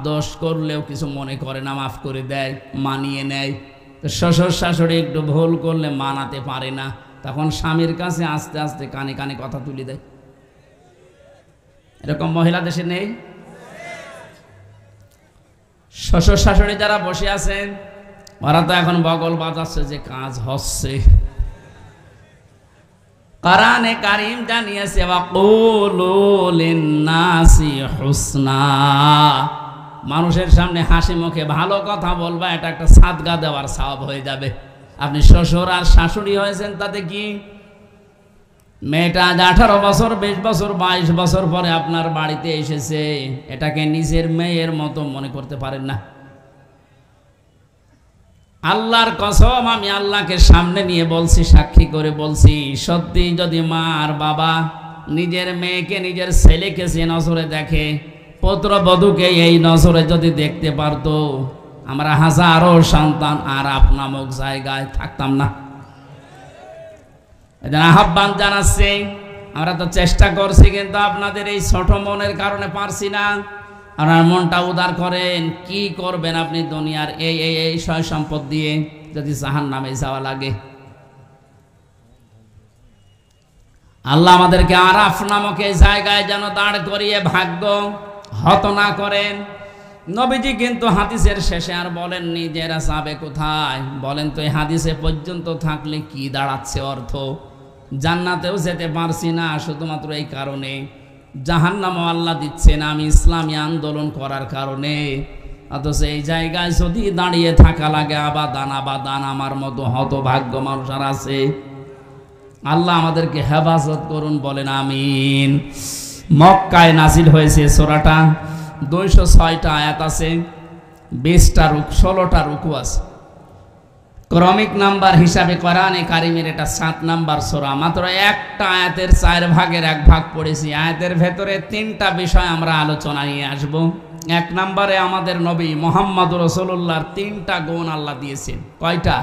দোষ করলেও কিছু মনে করে না, মাফ করে দেয়, মানিয়ে নেয়। তো শ্বশুর শাশুড়ি একটু ভুল করলে মানাতে পারে না, তখন স্বামীর কাছে আস্তে আস্তে কানে কানে কথা তুলে দেয়। এরকম মহিলা দেশে নেই? শ্বশুর শাশুড়ি যারা বসে আছেন ওরা তো এখন বগল বাজাচ্ছে যে কাজ হচ্ছে। কোরআনে কারীম জানিয়েছে ওয়াকুলু লিন-নাসি হুসনা, মানুষের সামনে হাসি মুখে ভালো কথা বলবা, এটা একটা সাদগা দেওয়ার সওয়াব হয়ে যাবে। আপনি শ্বশুর আর শাশুড়ি হয়েছেন তাতে কি? মেয়েটা আজ 18 বছর 20 বছর 22 বছর পরে আপনার বাড়িতে এসেছে, এটাকে নিজের মেয়ের মতো মনে করতে পারেন না। আল্লাহর কসম, আমি আল্লাহকে সামনে নিয়ে বলছি, সাক্ষী করে বলছি, সত্যি যদি মা আর বাবা নিজের মেয়েকে নিজের ছেলেকে যে নজরে দেখে, পুত্রবধূকে এই নজরে যদি দেখতে পারতো, আমরা হাজারো সন্তান আরাপ নামক জায়গায় থাকতাম না। এদের আহ্বান জানাচ্ছি, আমরা তো চেষ্টা করছি কিন্তু আপনাদের এই ছোট মনের কারণে পারছি না। আপনার মনটা উদার করেন, কি করবেন আপনি দুনিয়ার এই সয় সম্পদ দিয়ে যদি জাহান্নামে যাওয়া লাগে? আল্লাহ আমাদেরকে আরাফ নামক এই জায়গায় যেন দাঁড় করিয়ে ভাগ্য হত না করেন। নবীজি কিন্তু হাদিসের শেষে আর বলেননি যে এরা যাবে কোথায়। বলেন তো এই হাদিসে পর্যন্ত থাকলে কি দাঁড়াচ্ছে অর্থ? জান্নাতেও যেতে পারছি না শুধুমাত্র এই কারণে, জাহান্নামও আল্লাহ দিচ্ছে না আমি ইসলামী আন্দোলন করার কারণে। অথচ এই জায়গায় যদি দাঁড়িয়ে থাকা লাগে আবাদান আবাদান, আমার মতো হতভাগ্য মানুষ আর আছে। আল্লাহ আমাদেরকে হেফাজত করুন, বলেন আমিন। মক্কায় নাজিল হয়েছে সূরাটা, 206টা আয়াত আছে, 20টা 16টা রুকু আছে। ক্রমিক নাম্বার হিসাবে কোরআনে কারিমের এটা 7 নাম্বার সূরা। মাত্র একটা আয়াতের 4 ভাগের 1 ভাগ পড়েছি। আয়াতের ভেতরে 3টা বিষয় আমরা আলোচনা নিয়ে আসব। 1 নম্বরে আমাদের নবী মুহাম্মদুর রাসূলুল্লাহর 3টা গুণ আল্লাহ দিয়েছেন। কয়টা?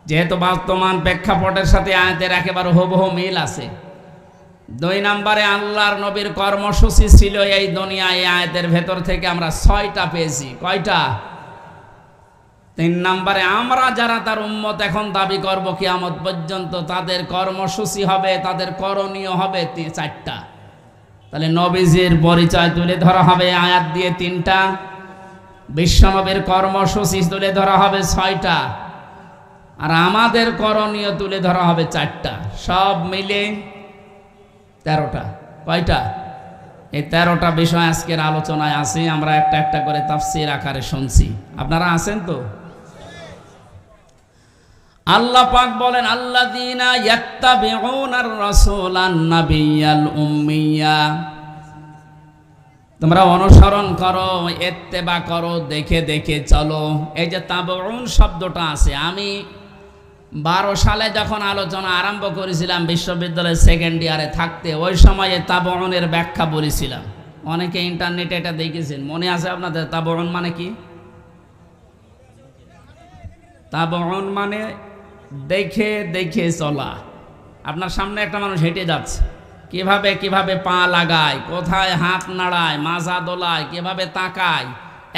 যেহেতু বর্তমান প্রেক্ষাপটের সাথে আয়াতের একেবারে হুবহু মিল আছে। 2 নম্বরে আল্লাহর নবীর কর্মসূচি ছিল এই দুনিয়ায়, আয়াতের ভেতর থেকে আমরা 6টা পেয়েছি। কয়টা? 3 নম্বরে আমরা যারা তার উম্মত এখন দাবি করব কিয়ামত পর্যন্ত, তাদের কর্মসূচি হবে, তাদের করণীয় হবে 4টা। তাহলে নবীজির পরিচয় তুলে ধরা হবে আয়াত দিয়ে 3টা, বিশ্বনবীর কর্মসূচি তুলে ধরা হবে 6টা, আর আমাদের করণীয় তুলে ধরা হবে 4টা। সব মিলে 13টা। কয়টা? এই 13টা বিষয় আজকের আলোচনায় আছে। আমরা একটা একটা করে তাফসীর আকারে শুনছি। আপনারা আছেন তো? আল্লাহ পাক বলেন আল্লাযীনা ইয়াত্তাবিউনার রাসূলান নাবিয়্যাল উম্মিয়া, তোমরা অনুসরণ করো, ইত্তেবা করো, দেখে দেখে চলো। এই যে তাবউন শব্দটা আছে, আমি 12 সালে যখন আলোচনা আরম্ভ করেছিলাম বিশ্ববিদ্যালয়ের 2nd ইয়ারে থাকতে, ওই সময়ে তাবউনের ব্যাখ্যা বলেছিলাম। অনেকে ইন্টারনেটে এটা দেখেছেন, মনে আছে আপনাদের? তাবউন মানে কি? তাবউন মানে দেখে দেখে চলা। আপনার সামনে একটা মানুষ হেঁটে যাচ্ছে, কিভাবে কিভাবে পা লাগায়, কোথায় হাত নাড়ায়, মাজা দোলায়, কিভাবে তাকায়,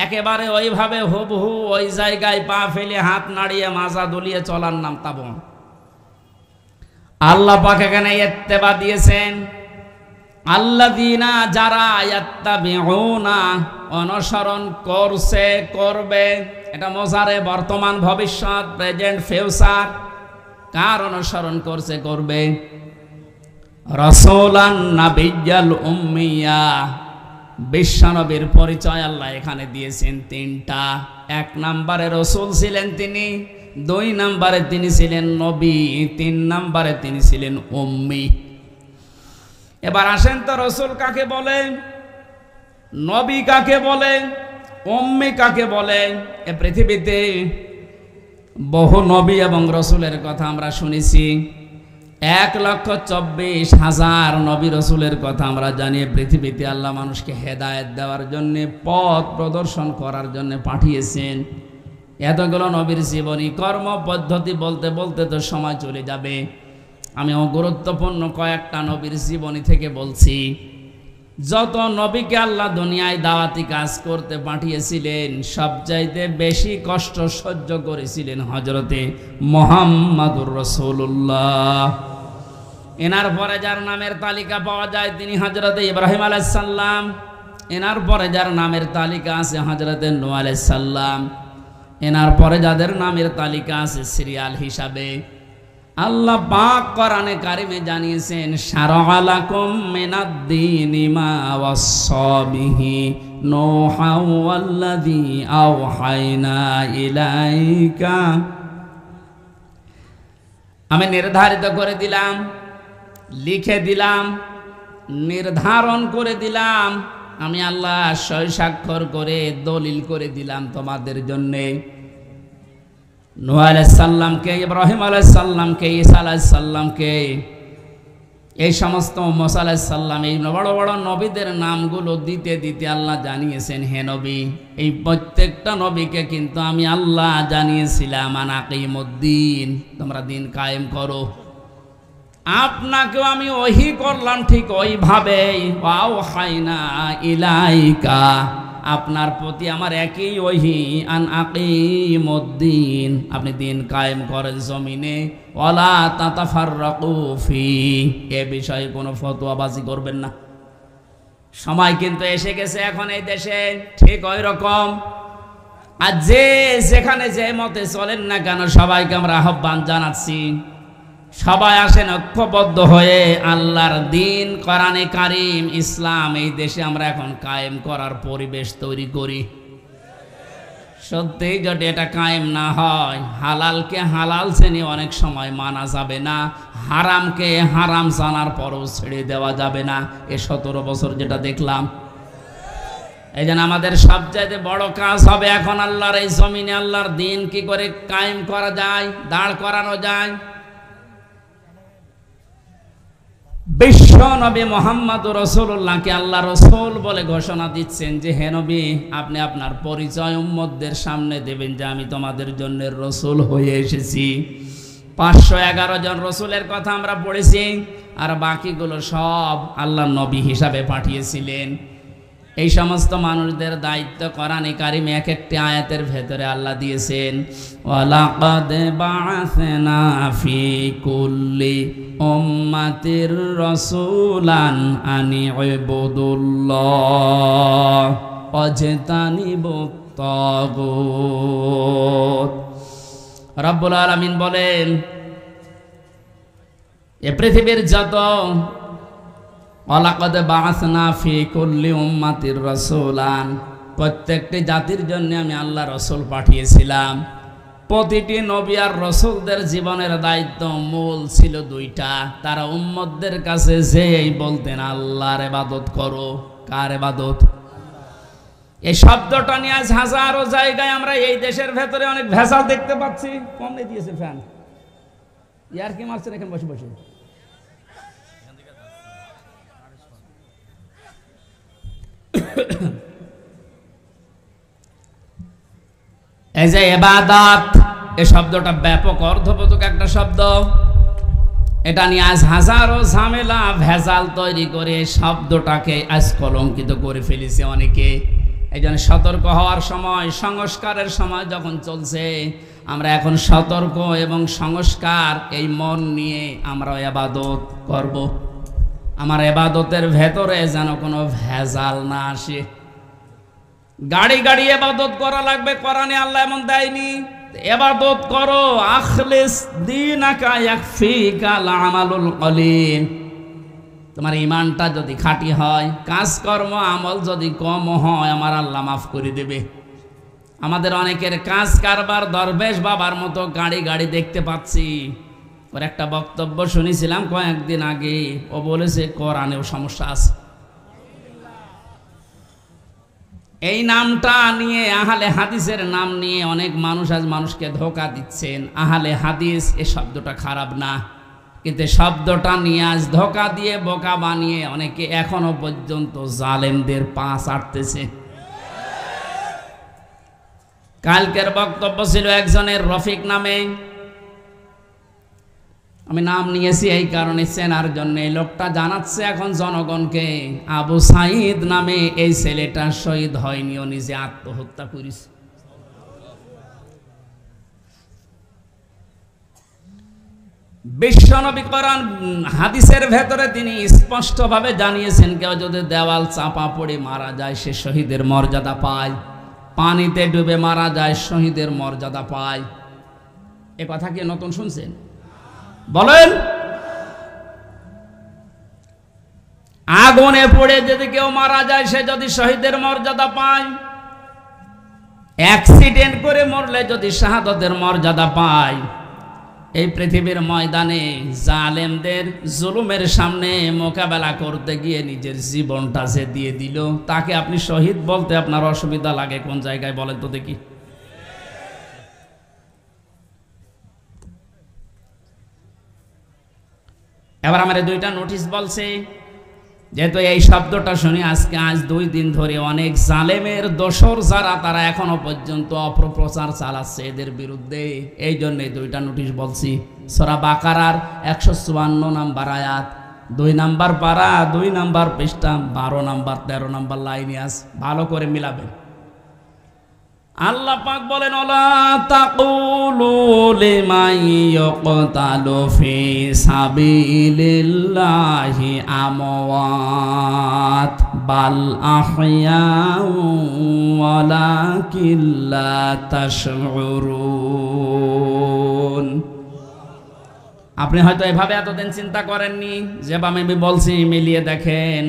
একেবারে ওইভাবে হুবহু ওই জায়গায় পা ফেলে হাত নাড়িয়ে মাজা দলিয়ে চলার নাম তাবউন। আল্লাহ পাক এখানে ইত্তেবা দিয়েছেন, আল্লাযীনা যারা ইয়াত্তাবিউনা অনুসরণ করছে করবে, এটা মোজারে বর্তমান ভবিষ্যৎ প্রেজেন্ট ফিউচার। কার অনুসরণ করছে করবে? রাসূলান নাবিয়্যাল উম্মিয়া, বিশ্বনবীর পরিচয় আল্লাহ এখানে দিয়েছেন তিনটা। এক নম্বরে রসুল ছিলেন তিনি, দুই নম্বরে তিনি ছিলেন নবী, তিন নম্বরে তিনি ছিলেন উম্মি। এবার আসেন তো, রসুল কাকে বলে, নবী কাকে বলে, উম্মি কাকে বলে? এ পৃথিবীতে বহু নবী এবং রসুলের কথা আমরা শুনেছি। 1,24,000 নবী রসুলের কথা আমরা জানি। পৃথিবীতে আল্লাহ মানুষকে হেদায়েত দেওয়ার জন্য, পথ প্রদর্শন করার জন্য পাঠিয়েছেন। এতগুলো নবীর জীবনী কর্ম পদ্ধতি বলতে বলতে তো সময় চলে যাবে। আমি গুরুত্বপূর্ণ কয়েকটা নবীর জীবনী থেকে বলছি। যত নবীকে আল্লাহ দুনিয়ায় দাওয়াতি কাজ করতে পাঠিয়েছিলেন, সবচাইতে বেশি কষ্ট সহ্য করেছিলেন হযরতে মুহাম্মাদুর রাসূলুল্লাহ। এনার পরে যার নামের তালিকা পাওয়া যায় তিনি হযরতে ইব্রাহিম আলাইহিস সালাম। এনার পরে যার নামের তালিকা আছে হযরতে নূহ আলাইহিস সালাম। এনার পরে যাদের নামের তালিকা আছে সিরিয়াল হিসাবে, আল্লাহ পাক কোরআনে কারিমে জানিয়েছেন, শারআ লাকুম মিনাদ-দীনি মা ওয়াসসা বিহি নূহা ওয়াল্লাযী আওহায়না ইলাইকা। আমি নির্ধারিত করে দিলাম, লিখে দিলাম, নির্ধারণ করে দিলাম, আমি আল্লাহ সই স্বাক্ষর করে দলিল করে দিলাম তোমাদের জন্যে। নূহ আলাইহিস সালামকে, ইব্রাহিম আলাইহিস সালামকে, ঈসা আলাইহিস সালামকে, এই সমস্ত মুসা আলাইহিস সালাম, এই বড় বড় নবীদের নামগুলো দিতে দিতে আল্লাহ জানিয়েছেন, হে নবী, এই প্রত্যেকটা নবীকে কিন্তু আমি আল্লাহ জানিয়েছিলাম আন আকিমুদ্দিন, তোমরা দিন কায়েম করো। আপনাকেও আমি ওহী করলাম ঠিক ওইভাবেই, ওয়াওহাইনা ইলাইকা, আপনার প্রতি আমার একই ওহী, আন আকিমুদ্দিন, আপনি দিন কায়েম করেন জমিনে, ওয়ালা তাতাফাররাকু ফি, এ বিষয়ে কোনো ফতোয়াবাজি করবেন না। সময় কিন্তু এসে গেছে এখন এই দেশে ঠিক ওই রকম। আর যে যেখানে যে মতে চলেন না কেন, সবাইকে আমরা আহ্বান জানাচ্ছি, সবাই আসেন ঐক্যবদ্ধ হয়ে আল্লাহর দিন, কোরআনে কারিম, ইসলাম এই দেশে আমরা এখন কায়েম করার পরিবেশ তৈরি করি। সত্যি যদি এটা কায়েম না হয়, হালালকে হালাল শ্রেণী অনেক সময় মানা যাবে না, হারামকে হারাম জানার পরও ছেড়ে দেওয়া যাবে না। এ 17 বছর যেটা দেখলাম, এই জন্য আমাদের সবচাইতে বড় কাজ হবে এখন আল্লাহর এই জমিনে আল্লাহর দিন কি করে কায়েম করা যায়, দাঁড় করানো যায়। বিশ্ব নবী মুহাম্মদুর রাসূলুল্লাহকে আল্লাহ রাসূল বলে ঘোষণা দিচ্ছেন যে, হে নবী, আপনি আপনার পরিচয় উম্মতদের সামনে দেবেন যে আমি তোমাদের জন্য রাসূল হয়ে এসেছি। 511 জন রাসূলের কথা আমরা পড়েছি, আর বাকিগুলো সব আল্লাহ নবী হিসাবে পাঠিয়েছিলেন। এই সমস্ত মানুষদের দায়িত্ব কোরআনে কারিমে এক একটি আয়াতের ভেতরে আল্লাহ দিয়েছেন, ওয়ালাকাদ বাআসনা ফি কুল্লি উম্মাতির রাসূলান আনি ইবুদুল্লাহ ওয়াজতানিবুত তাগুত। রব্বুল আলামিন বলেন, এ পৃথিবীর যত, ওয়ালাকাদ বাআসনা ফি কুল্লি উম্মাতির রাসূলান, প্রত্যেকটি জাতির জন্য আমি আল্লাহ রাসূল পাঠিয়েছিলাম। প্রতিটি নবী আর রাসূলদের জীবনের দায়িত্ব মূল ছিল দুইটা, তারা উম্মতদের কাছে যেই বলতেন আল্লাহর ইবাদত করো। কার ইবাদত? এই শব্দটা নিয়ে আজ হাজারো জায়গায় আমরা এই দেশের ভেতরে অনেক ভেজাল দেখতে পাচ্ছি। কমনে দিয়েছে ফ্যান, ইয়ার কি মারছেন এখানে বসে বসে। এই যে ইবাদত, এই শব্দটা ব্যাপক অর্থবোধক একটা শব্দ। এটা নিয়ে আজ হাজারো ঝামেলা ভেজাল তৈরি করে শব্দটাকে আজ কলঙ্কিত করে ফেলেছে অনেকে। এই জন্য সতর্ক হওয়ার সময়, সংস্কারের সময় যখন চলছে, আমরা এখন সতর্ক এবং সংস্কার এই মন নিয়ে আমরা ইবাদত করব। আমার ইবাদতের ভেতরে যেন কোনো ভেজাল না আসে। গাড়ি গাড়ি ইবাদত করা লাগবে, কোরআনে আল্লাহ এমন দেয়নি। ইবাদত করো, আখলিস দীনাকা ইয়াকফিকাল আমালুল কলিল। তোমার ঈমানটা যদি খাঁটি হয়, কাজকর্ম আমল যদি কম হয়, আমার আল্লাহ মাফ করে দেবে। আমাদের অনেকের কাজ কারবার দরবেশ বাবার মতো গাড়ি গাড়ি দেখতে পাচ্ছি। ওর একটা বক্তব্য শুনেছিলাম কয়েকদিন আগে, ও বলেছে কোরআনেও সমস্যা আছে। এই নামটা নিয়ে, আহলে হাদিসের নাম নিয়ে অনেক মানুষ আজ মানুষকে ধোঁকা দিচ্ছেন। আহলে হাদিস এ শব্দটা খারাপ না, কিন্তু শব্দটা নিয়ে আজ ধোঁকা দিয়ে বোকা বানিয়ে অনেকে এখনো পর্যন্ত জালেমদের পা চাটতেছে। কালকের বক্তব্য ছিল একজনের রফিক নামে, আমি নাম নিয়েছি এই কারণে চেনার জন্য। এই লোকটা জানাচ্ছে এখন জনগণকে, আবু সাঈদ নামে এই ছেলেটা শহীদ হয়নি, ও নিজে আত্মহত্যা করেছে। বিশ্বনবী কোরআন হাদিসের ভেতরে তিনি স্পষ্টভাবে জানিয়েছেন, কেউ যদি দেওয়াল চাপা পড়ে মারা যায় সে শহীদের মর্যাদা পায়, পানিতে ডুবে মারা যায় শহীদের মর্যাদা পায়। এ কথা কি নতুন শুনছেন? বলেন। আগুনে পড়ে যদি কেউ মারা যায় সে যদি শহীদের মর্যাদা পায়, অ্যাক্সিডেন্ট করে মরলে যদি শাহাদাতের মর্যাদা পায়, এই পৃথিবীর ময়দানে জালেমদের জুলুমের সামনে মোকাবেলা করতে গিয়ে নিজের জীবনটা যে দিয়ে দিল, তাকে আপনি শহীদ বলতে আপনার অসুবিধা লাগে কোন জায়গায় বলেন তো দেখি? এবার আমার দুইটা নোটিশ বলছে, যেহেতু এই শব্দটা শুনি আজ 2 দিন ধরে অনেক জালেমের দোসর যারা, তারা এখনো পর্যন্ত অপপ্রচার চালাচ্ছে এদের বিরুদ্ধে, এই জন্য 2টা নোটিশ বলছি। সূরা বাকারার 154 নম্বর আয়াত, 2 নম্বর পারা, 2 নম্বর পৃষ্ঠা, 12 নম্বর 13 নম্বর লাইনে আছে, ভালো করে মিলাবেন। আল্লাহ পাক বলেন, ওয়ালা তাকুলু লিমান ইয়াকতালু ফি সাবিলিল্লাহি আমওয়াত বাল আহইয়াউ ওয়ালাকিন লা তাশউরুন। আপনি হয়তো এভাবে এতদিন চিন্তা করেননি, যেভাবে আমি বলছি মিলিয়ে দেখেন।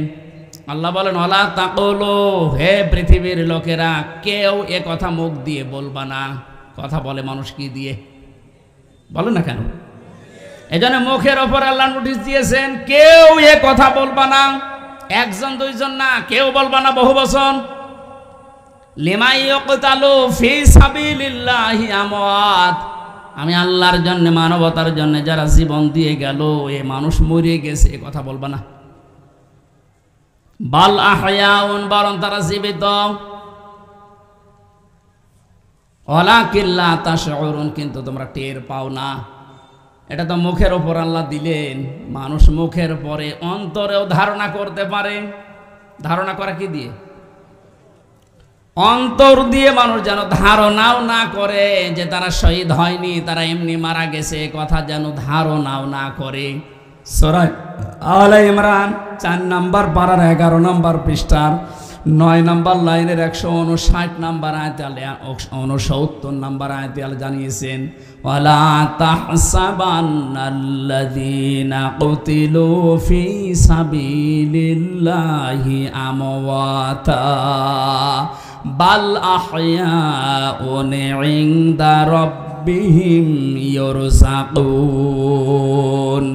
আল্লাহ বলেন, ওয়ালা তাকুলু, হে পৃথিবীর লোকেরা, কেউ এ কথা মুখ দিয়ে বলবা না। কথা বলে মানুষ কি দিয়ে? বলো না কেন? এজন্য মুখের ওপর আল্লাহ নোটিশ দিয়েছেন, কেউ এ কথা বলবা না। 1জন 2জন না, কেউ বলবা না, বহু বচন। লিমান ইয়াকতালু ফি সাবিলিল্লাহি আমওয়াত, আমি আল্লাহর জন্য, মানবতার জন্য যারা জীবন দিয়ে গেল, এ মানুষ মরে গেছে, এ কথা বলবা না। বাল আহয়াউন, বরং তারা জীবিত। ওয়ালাকিন লা তাশউরুন, কিন্তু তোমরা টের পাও না। এটা তো মুখের ওপর আল্লাহ দিলেন, মানুষ মুখের পরে অন্তরেও ধারণা করতে পারে। ধারণা করা কি দিয়ে? অন্তর দিয়ে মানুষ যেন ধারণাও না করে যে তারা শহীদ হয়নি, তারা এমনি মারা গেছে, কথা যেন ধারণাও না করে। সূরা আলে ইমরান 4 নম্বর পারার 11 নম্বর পৃষ্ঠার 9 নম্বর লাইনের 159 নম্বর আয়াতে আল্লাহ 69 নম্বর আয়াতে আল্লাহ জানিয়েছেন, ওয়ালা তাহসাবান্নাল্লাযীনা কুতিলু ফি সাবিলিল্লাহি আমওয়াতা বাল আহয়াউন ইনদা রাব্বিহিম ইরযাকুন।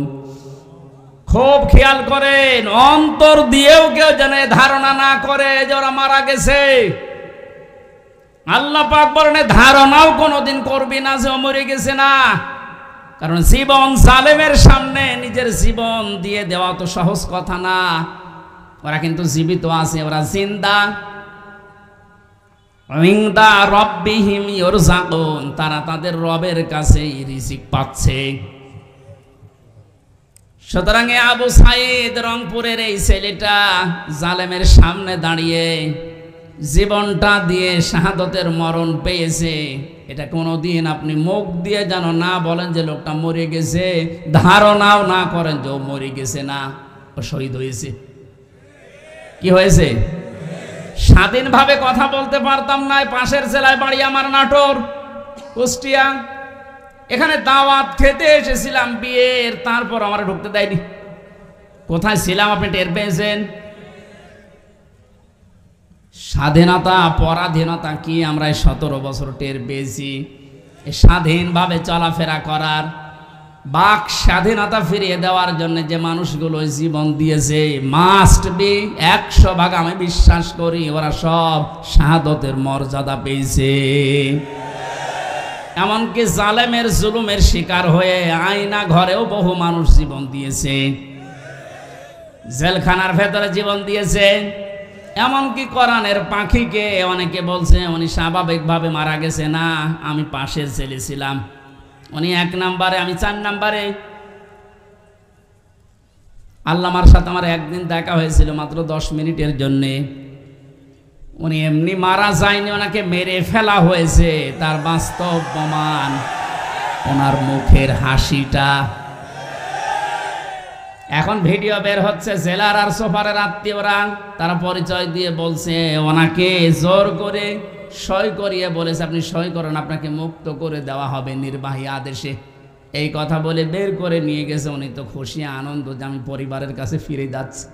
খুব খেয়াল করেন, অন্তর দিয়েও কেউ যেন ধারণা না করে যে ওরা মারা গেছে। আল্লাহ পাক বলেন, ধারণাও কোনোদিন করবি না যে ও মরে গেছে না। কারণ জীবন জালেমের সামনে নিজের জীবন দিয়ে দেওয়া তো সহজ কথা না। ওরা কিন্তু জীবিত আছে, ওরা জিন্দা। ইনদা রাব্বিহিম ইরযাকুন, তারা তাদের রবের কাছে রিজিক পাচ্ছে। সুতরাং আবু সাঈদ রংপুরের এই ছেলেটা জালেমের সামনে দাঁড়িয়ে জীবনটা দিয়ে শাহাদতের মরণ পেয়েছে। এটা কোনোদিন আপনি মুখ দিয়ে যেন না বলেন যে লোকটা মরে গেছে, ধারণাও না করেন যে ও মরে গেছে না। ও শহীদ হয়েছে। কি হয়েছে? স্বাধীনভাবে কথা বলতে পারতাম না। পাশের জেলায় বাড়ি আমার, নাটোর, কুষ্টিয়া। এখানে দাওয়াত খেতে এসেছিলাম বিয়ের, তারপর আমার ঢুকতে দেয়নি। কোথায় ছিলাম আপনি টের পেয়েছেন? স্বাধীনতা পরাধীনতা কি আমরা 17 বছর টের পেয়েছি। স্বাধীনভাবে চলাফেরা করার, বাক স্বাধীনতা ফিরিয়ে দেওয়ার জন্য যে মানুষগুলো জীবন দিয়েছে, মাস্ট বি 100% আমি বিশ্বাস করি ওরা সব শাহাদতের মর্যাদা পেয়েছে। এমনকি জালেমের জুলুমের শিকার হয়ে আয়না ঘরেও বহু মানুষ জীবন দিয়েছে, জেলখানার ভেতরে জীবন দিয়েছে। এমনকি কোরআনের পাখিকে অনেকে বলছে উনি স্বাভাবিকভাবে মারা গেছে। না, আমি পাশের জেলে ছিলাম, উনি 1 নম্বরে, আমি 4 নম্বরে। আল্লামার সাথে আমার একদিন দেখা হয়েছিল মাত্র 10 মিনিটের জন্যে। উনি এমনি মারা যায়নি, ওনাকে মেরে ফেলা হয়েছে। তার বাস্তব প্রমাণ ওনার মুখের হাসিটা। এখন ভিডিও বের হচ্ছে, জেলার আর সোফারের আত্মীয়রা তারা পরিচয় দিয়ে বলছে ওনাকে জোর করে সই করিয়ে বলেছে আপনি সই করেন, আপনাকে মুক্ত করে দেওয়া হবে নির্বাহী আদেশে। এই কথা বলে বের করে নিয়ে গেছে। উনি তো খুশি আনন্দ যে আমি পরিবারের কাছে ফিরে যাচ্ছি।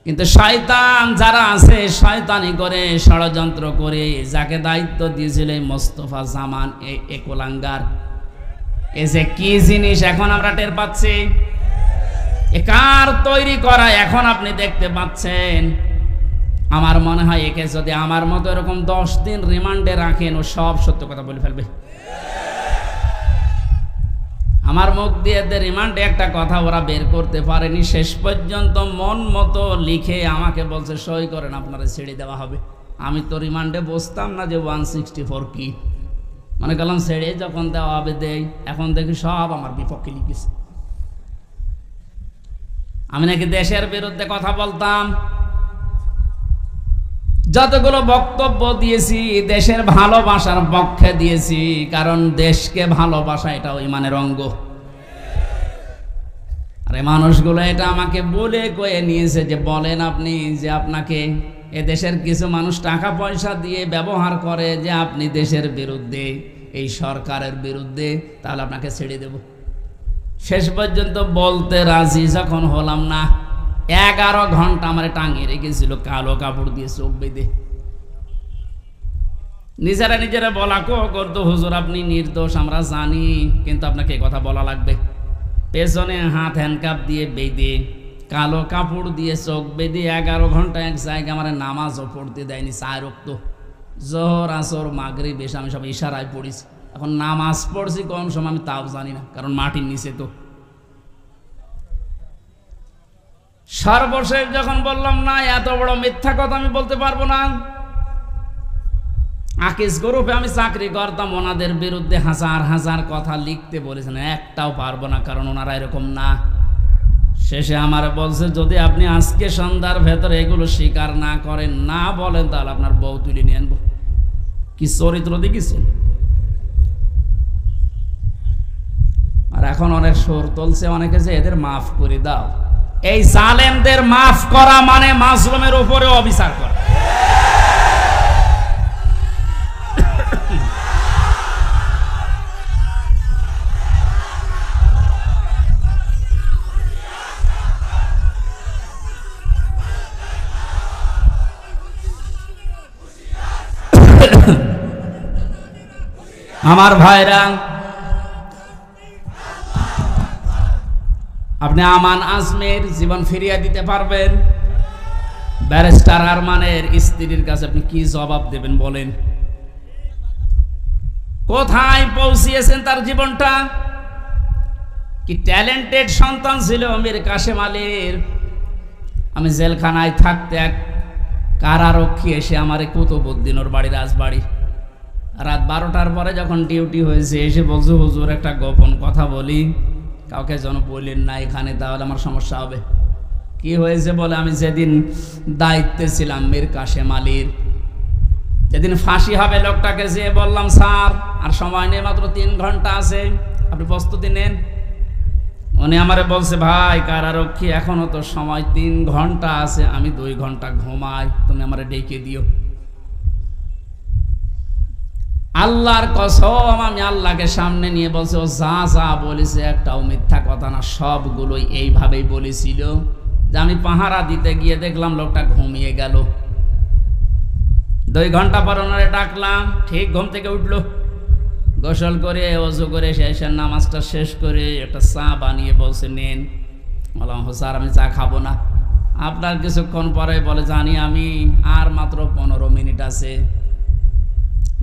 কিন্তু শয়তান যারা আছে, শয়তানি করে, ষড়যন্ত্র করে, যাকে দায়িত্ব দিয়েছিল মোস্তফা জামান, এই কোলাঙ্গার, এ যে কি জিনিস এখন আমরা টের পাচ্ছি। এ কার তৈরি করা এখন আপনি দেখতে পাচ্ছেন। আমার মনে হয় একে যদি আমার মতো এরকম 10 দিন রিমান্ডে রাখেন, ও সব সত্য কথা বলে ফেলবে। আমার মুখ দিয়ে রিমান্ডে একটা কথা ওরা বের করতে পারেনি। শেষ পর্যন্ত মন মতো লিখে আমাকে বলছে সই করেন, আপনারা ছেড়ে দেওয়া হবে। আমি তো রিমান্ডে বসতাম না যে 164 কি, মনে করলাম ছেড়ে যখন দেওয়া হবে দেই। এখন দেখি সব আমার বিপক্ষে লিখেছে। আমি নাকি দেশের বিরুদ্ধে কথা বলতাম। যতগুলো বক্তব্য দিয়েছি দেশের ভালোবাসার পক্ষে দিয়েছি, কারণ দেশকে ভালোবাসা এটাও ইমানের অঙ্গ। আরে মানুষগুলো এটা আমাকে বলে কয়ে নিয়েছে যে বলেন আপনি যে আপনাকে এ দেশের কিছু মানুষ টাকা পয়সা দিয়ে ব্যবহার করে যে আপনি দেশের বিরুদ্ধে, এই সরকারের বিরুদ্ধে, তাহলে আপনাকে ছেড়ে দেব। শেষ পর্যন্ত বলতে রাজি যখন হলাম না, 11 ঘন্টা আমার টাঙিয়ে রেখেছিল কালো কাপড় দিয়ে চোখ বেঁধে। নিজেরা নিজেরা বলা করতো হুজুর আপনি নির্দোষ আমরা জানি, কিন্তু আপনাকে এই কথা বলা লাগবে। পেছনে হাত হ্যান্ডকাপ দিয়ে বেঁধে, কালো কাপড় দিয়ে চোখ বেঁধে 11 ঘন্টা এক জায়গায় আমার নামাজও পড়তে দেয়নি। 4 ওয়াক্ত, জোহর, আসর, মাগরিব, এসে আমি সব ইশারায় পড়েছি। এখন নামাজ পড়ছি কোন সময় আমি তাও জানি না, কারণ মাটির নিচে তো। সর্বশেষ যখন বললাম না এত বড় মিথ্যা কথা আমি বলতে পারবো না। আকিস গ্রুপে আমি চাকরি করতাম, ওনাদের বিরুদ্ধে হাজার হাজার কথা লিখতে বলেছেন, একটাও পারবো না, কারণ ওনারা এরকম না। শেষে আমার বলছে যদি আপনি আজকে সন্ধ্যার ভেতরে এগুলো স্বীকার না করেন, না বলেন, তাহলে আপনার বউ তুলে নিয়ে আনবো। কি চরিত্র দেখিছেন? আর এখন অনেক সুর তুলছে অনেকে যে এদের মাফ করে দাও। এই জালেমদের মাফ করা মানে মাজলুমের উপরে অবিচার করা। আমার ভাইরা, আপনি আমান আজমের জীবন ফিরিয়ে দিতে পারবেন? ব্যারিস্টার আরমানের স্ত্রীর কাছে আপনি কি জবাব দেবেন বলেন? কোথায় পৌঁছিয়েছেন তার জীবনটা? কি ট্যালেন্টেড সন্তান ছিল মীর কাসেম আলীর। আমি জেলখানায় থাকতে এক কারারক্ষী এসে আমার কুতুবউদ্দিন ওর বাড়ি, রাজবাড়ি, রাত 12টার পরে যখন ডিউটি হয়েছে এসে বলছে হুজুর একটা গোপন কথা বলি, কাউকে যেন বললেন না এখানে, তাহলে আমার সমস্যা হবে। কি হয়েছে বলে, আমি যেদিন দায়িত্বে ছিলাম মীর কাসেম আলীর, যেদিন ফাঁসি হবে লোকটাকে যেয়ে বললাম স্যার আর সময় নেই, মাত্র 3 ঘন্টা আছে, আপনি প্রস্তুতি নেন। উনি আমারে বলছে, ভাই কারারক্ষী এখনো তো সময় 3 ঘন্টা আছে, আমি 2 ঘন্টা ঘুমাই, তুমি আমারে ডেকে দিও। আল্লাহর কসম, আমি আল্লাহকে সামনে নিয়ে বলছি, ও যা যা বলেছে একটাও মিথ্যা কথা না, সবগুলোই এইভাবেই বলেছিল। যে আমি পাহারা দিতে গিয়ে দেখলাম লোকটা ঘুমিয়ে গেল। 2 ঘন্টা পর ওনারে ডাকলাম, ঠিক ঘুম থেকে উঠলো, গোসল করে ওযু করে শেষের নামাজটা শেষ করে একটা চা বানিয়ে বলছে, নেন। বললাম, স্যার আমি চা খাবো না। আপনার কিছুক্ষণ পরে বলে, জানি আমি, আর মাত্র 15 মিনিট আছে।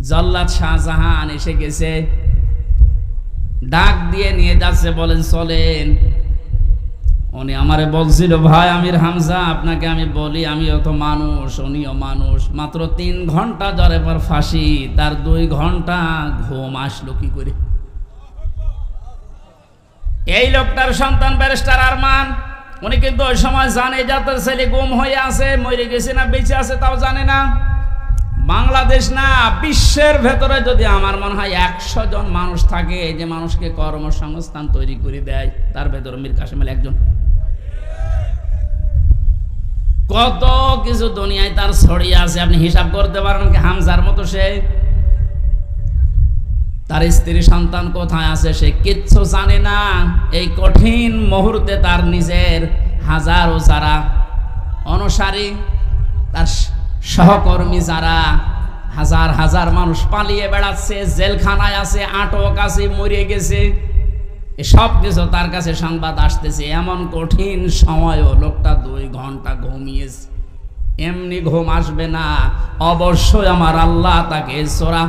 জল্লাদ শাহজাহান এসে গেছে, ডাক দিয়ে নিয়ে যাচ্ছে, বলেন চলেন। উনি আমারে বলছিল, ভাই আমির হামজা, আপনাকে আমি বলি, আমিও তো মানুষ, উনিও মানুষ, মাত্র 3 ঘন্টা জ্বরে পর ফাঁসি, তার 2 ঘন্টা ঘুম আসলো কি করে? এই লোকটার সন্তান ব্যারিস্টার আরমান, উনি কিন্তু ওই সময় জানে যে তার ছেলে গুম হয়ে আছে, মরে গেছে না বেঁচে আছে তাও জানে না। বাংলাদেশ না, বিশ্বের ভেতরে যদি আমার মনে হয় 100 জন মানুষ থাকে যে মানুষকে কর্মসংস্থান তৈরি করে দেয়, তার ভেতরে মীর কাসেম আলী একজন। কত কিছু দুনিয়ায় তার ছড়িয়ে আছে, আপনি হিসাব করতে পারেন কি? হামজার মতো সে, তার স্ত্রী সন্তান কোথায় আছে সে কিচ্ছু জানে না। এই কঠিন মুহূর্তে তার নিজের হাজারো যারা অনুসারী, তার সহকর্মী যারা, হাজার হাজার মানুষ পালিয়ে বেড়াচ্ছে, জেলখানায় আছে, আটক আছে, মরে গেছে, এসব কিছু তার কাছে সংবাদ আসতেছে। এমন কঠিন সময়ও লোকটা 2 ঘন্টা ঘুমিয়েছে। এমনি ঘুম আসবে না, অবশ্যই আমার আল্লাহ তাকে সূরা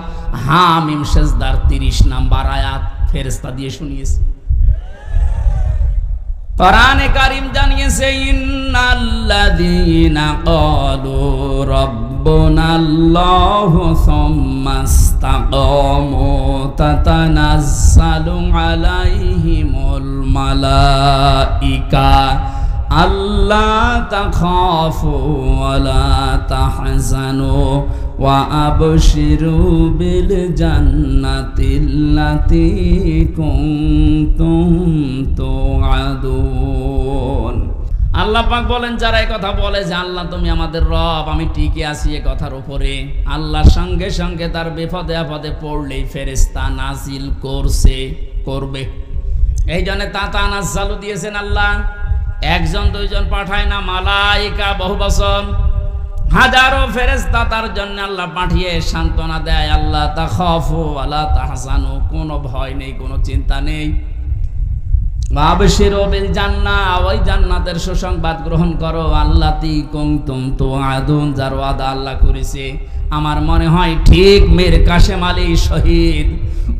হামিম সেজদার 30 নম্বর আয়াত ফেরেশতা দিয়ে শুনিয়েছে। কোরআনে কারীম জানিয়েছে, ইন্নাল্লাযীনা ক্বালু রাব্বুনাল্লাহু সুম্মা ইসতাকামু তাতানাজ্জালু আলাইহিমুল মালাইকা আল্লা তাখাফু ওয়া লা তাহজানু ওয়া আবশিরু বিল জান্নাতিল্লাতী কুনতুম তুআদুন। আল্লাহ পাক বলেন, যারা এই কথা বলে যে আল্লাহ তুমি আমাদের রব, আমি টিকে আছি এই কথার উপরে, আল্লাহর সঙ্গে সঙ্গে তার বিপদে আপদে পড়লেই ফেরেশতা নাজিল করবে। এই জন্য তাতানাজ্জালু দিয়েছেন আল্লাহ, 1 জন 2 জন পাঠায় না, মালাইকা বহু বচন, হাজারো ফেরেশতা তার জন্য আল্লাহ পাঠিয়ে সান্ত্বনা দেয়। আল্লাহ তাখাফু ওয়া লা তাহজানু, কোনো ভয় নেই, কোনো চিন্তা নেই। ওয়া আবশিরু বিল জান্নাহ, ওই জান্নাতের সুসংবাদ গ্রহণ করো, আল্লাতী কুনতুম তুআদুন, যার ওয়াদা আল্লাহ করেছে। আমার মনে হয় ঠিক মীর কাসেম আলী শহীদ,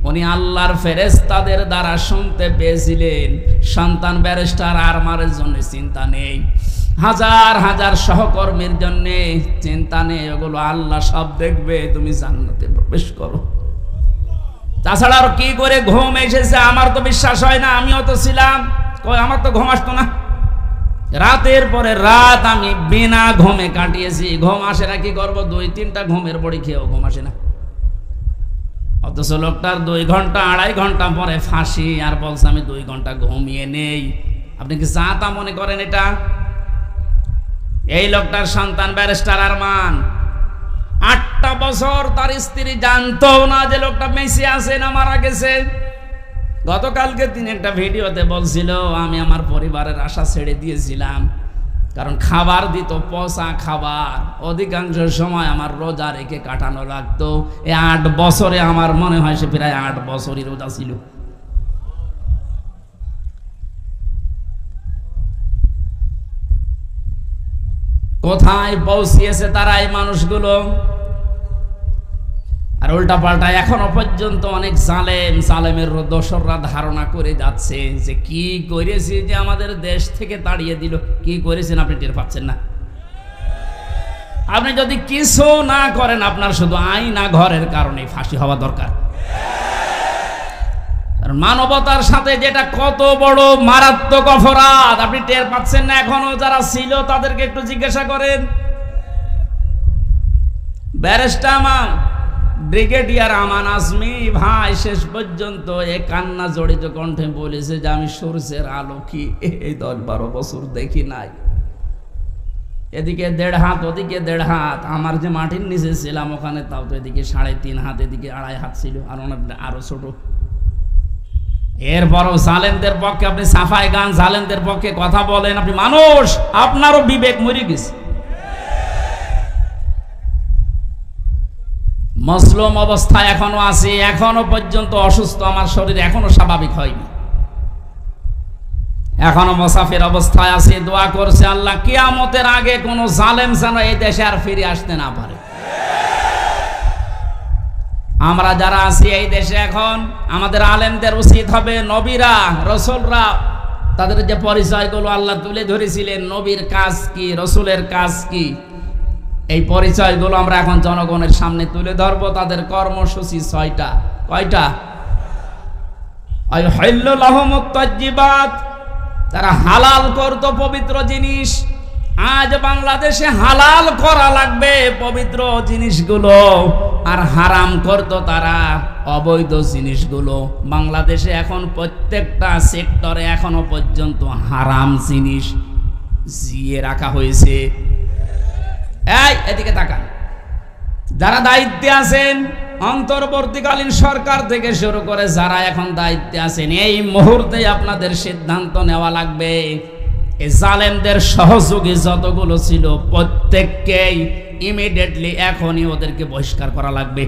উনি আল্লাহর ফেরেশতাদের দ্বারা শুনতে পেয়েছিলেন, সন্তান ব্যারিস্টার আরমানের জন্য চিন্তা নেই, হাজার হাজার সহকর্মীর জন্য চিন্তা নেই, ওগুলো আল্লাহ সব দেখবে, তুমি জান্নাতে প্রবেশ করো। তাছাড়া আর কি করে ঘুম এসেছে আমার তো বিশ্বাস হয় না, আমিও তো ছিলাম, আমার তো ঘুম আসতো না। রাতের পরে রাত আমি বিনা ঘুমে কাটিয়েছি। ঘুম আসে না, কি করবো? 2-3টা ঘুমের বড়ি খেয়েও ঘুম আসে না। অথচ লোকটার 2 ঘন্টা 2.5 ঘন্টা পরে ফাঁসি, আর বলছে আমি 2 ঘন্টা ঘুমিয়ে নেই। আপনি কি যা তা মনে করেন এটা? এই লোকটার সন্তান ব্যারিস্টার আরমান 8টা বছর তার স্ত্রী জানতো না যে লোকটা বেঁচে আছে না মারা গেছে। গতকালকে তিনি একটা ভিডিওতে বলছিল, আমি আমার পরিবারের আশা ছেড়ে দিয়েছিলাম, কারণ খাবার দিত পচা খাবার, অধিকাংশ সময় আমার রোজা রেখে কাটানো লাগতো। এই 8 বছরে আমার মনে হয় সে প্রায় 8 বছরই রোজা ছিল। কোথায় পৌঁছিয়েছে তারা এই মানুষগুলো? আর উল্টা পাল্টা এখনো পর্যন্ত অনেক জালেমের দোসররা ধারণা করে যাচ্ছে যে কি করেছে যে আমাদের দেশ থেকে তাড়িয়ে দিল। কি করেছেন আপনি টের পাচ্ছেন না? আপনি যদি কিছু না করেন, আপনার শুধু আইনা ঘরের কারণে ফাঁসি হওয়া দরকার। মানবতার সাথে যেটা কত বড় মারাত্মক অপরাধ আপনি টের পাচ্ছেন না এখনো? যারা ছিল তাদেরকে একটু জিজ্ঞাসা করেন। ব্রিগেডিয়ার আমান আজমি ভাই শেষ পর্যন্ত এ কান্না জড়িত কণ্ঠে বলেছে যে আমি সূর্যের আলো কি এই 10-12 বছর দেখি নাই। এদিকে 1.5 হাত, ওদিকে 1.5 হাত। আমার যে মাটির নিচে ছিলাম ওখানে তাও তো এদিকে 3.5 হাত, এদিকে 2.5 হাত ছিল, আর ওনার আরো ছোট। এরপরও জালেমদের পক্ষে আপনি সাফাই গান, জালেমদের পক্ষে কথা বলেন। আপনি মানুষ, আপনারও বিবেক মরে গেছে। মজলুম অবস্থায় এখনো আছে, এখনো পর্যন্ত অসুস্থ, আমার শরীর এখনো স্বাভাবিক হয়নি, এখনো মুসাফির অবস্থায় আছে। দোয়া করছে আল্লাহ কিয়ামতের আগে কোন জালেম যেন এই দেশে আর ফিরে আসতে না পারে। আমরা যারা আছি এই দেশে এখন, আমাদের আলেমদের উচিত হবে নবীরা রসুলরা তাদের যে পরিচয়গুলো আল্লাহ তুলে ধরেছিলেন, নবীর কাজ কি, রসুলের কাজ কি, এই পরিচয়গুলো আমরা এখন জনগণের সামনে তুলে ধরবো। তাদের কর্মসূচি 6টা। কয়টা? আইহাল্লু লাহুমুত তাজ্জিবাত, তারা হালাল করতো পবিত্র জিনিস। আজ বাংলাদেশে হালাল করা লাগবে পবিত্র জিনিসগুলো, আর হারাম করতো তারা অবৈধ জিনিসগুলো। বাংলাদেশে এখন প্রত্যেকটা সেক্টরে এখনো পর্যন্ত হারাম জিনিস জিয়ে রাখা হয়েছে। এই এদিকে তাকান, যারা দায়িত্বে আছেন, অন্তর্বর্তীকালীন সরকার থেকে শুরু করে যারা এখন দায়িত্বে আছেন, এই মুহূর্তে আপনাদের সিদ্ধান্ত নেওয়া লাগবে এই জালেমদের সহযোগী যতগুলো ছিল প্রত্যেককেই ইমিডিয়েটলি এখনই ওদেরকে বহিষ্কার করা লাগবে।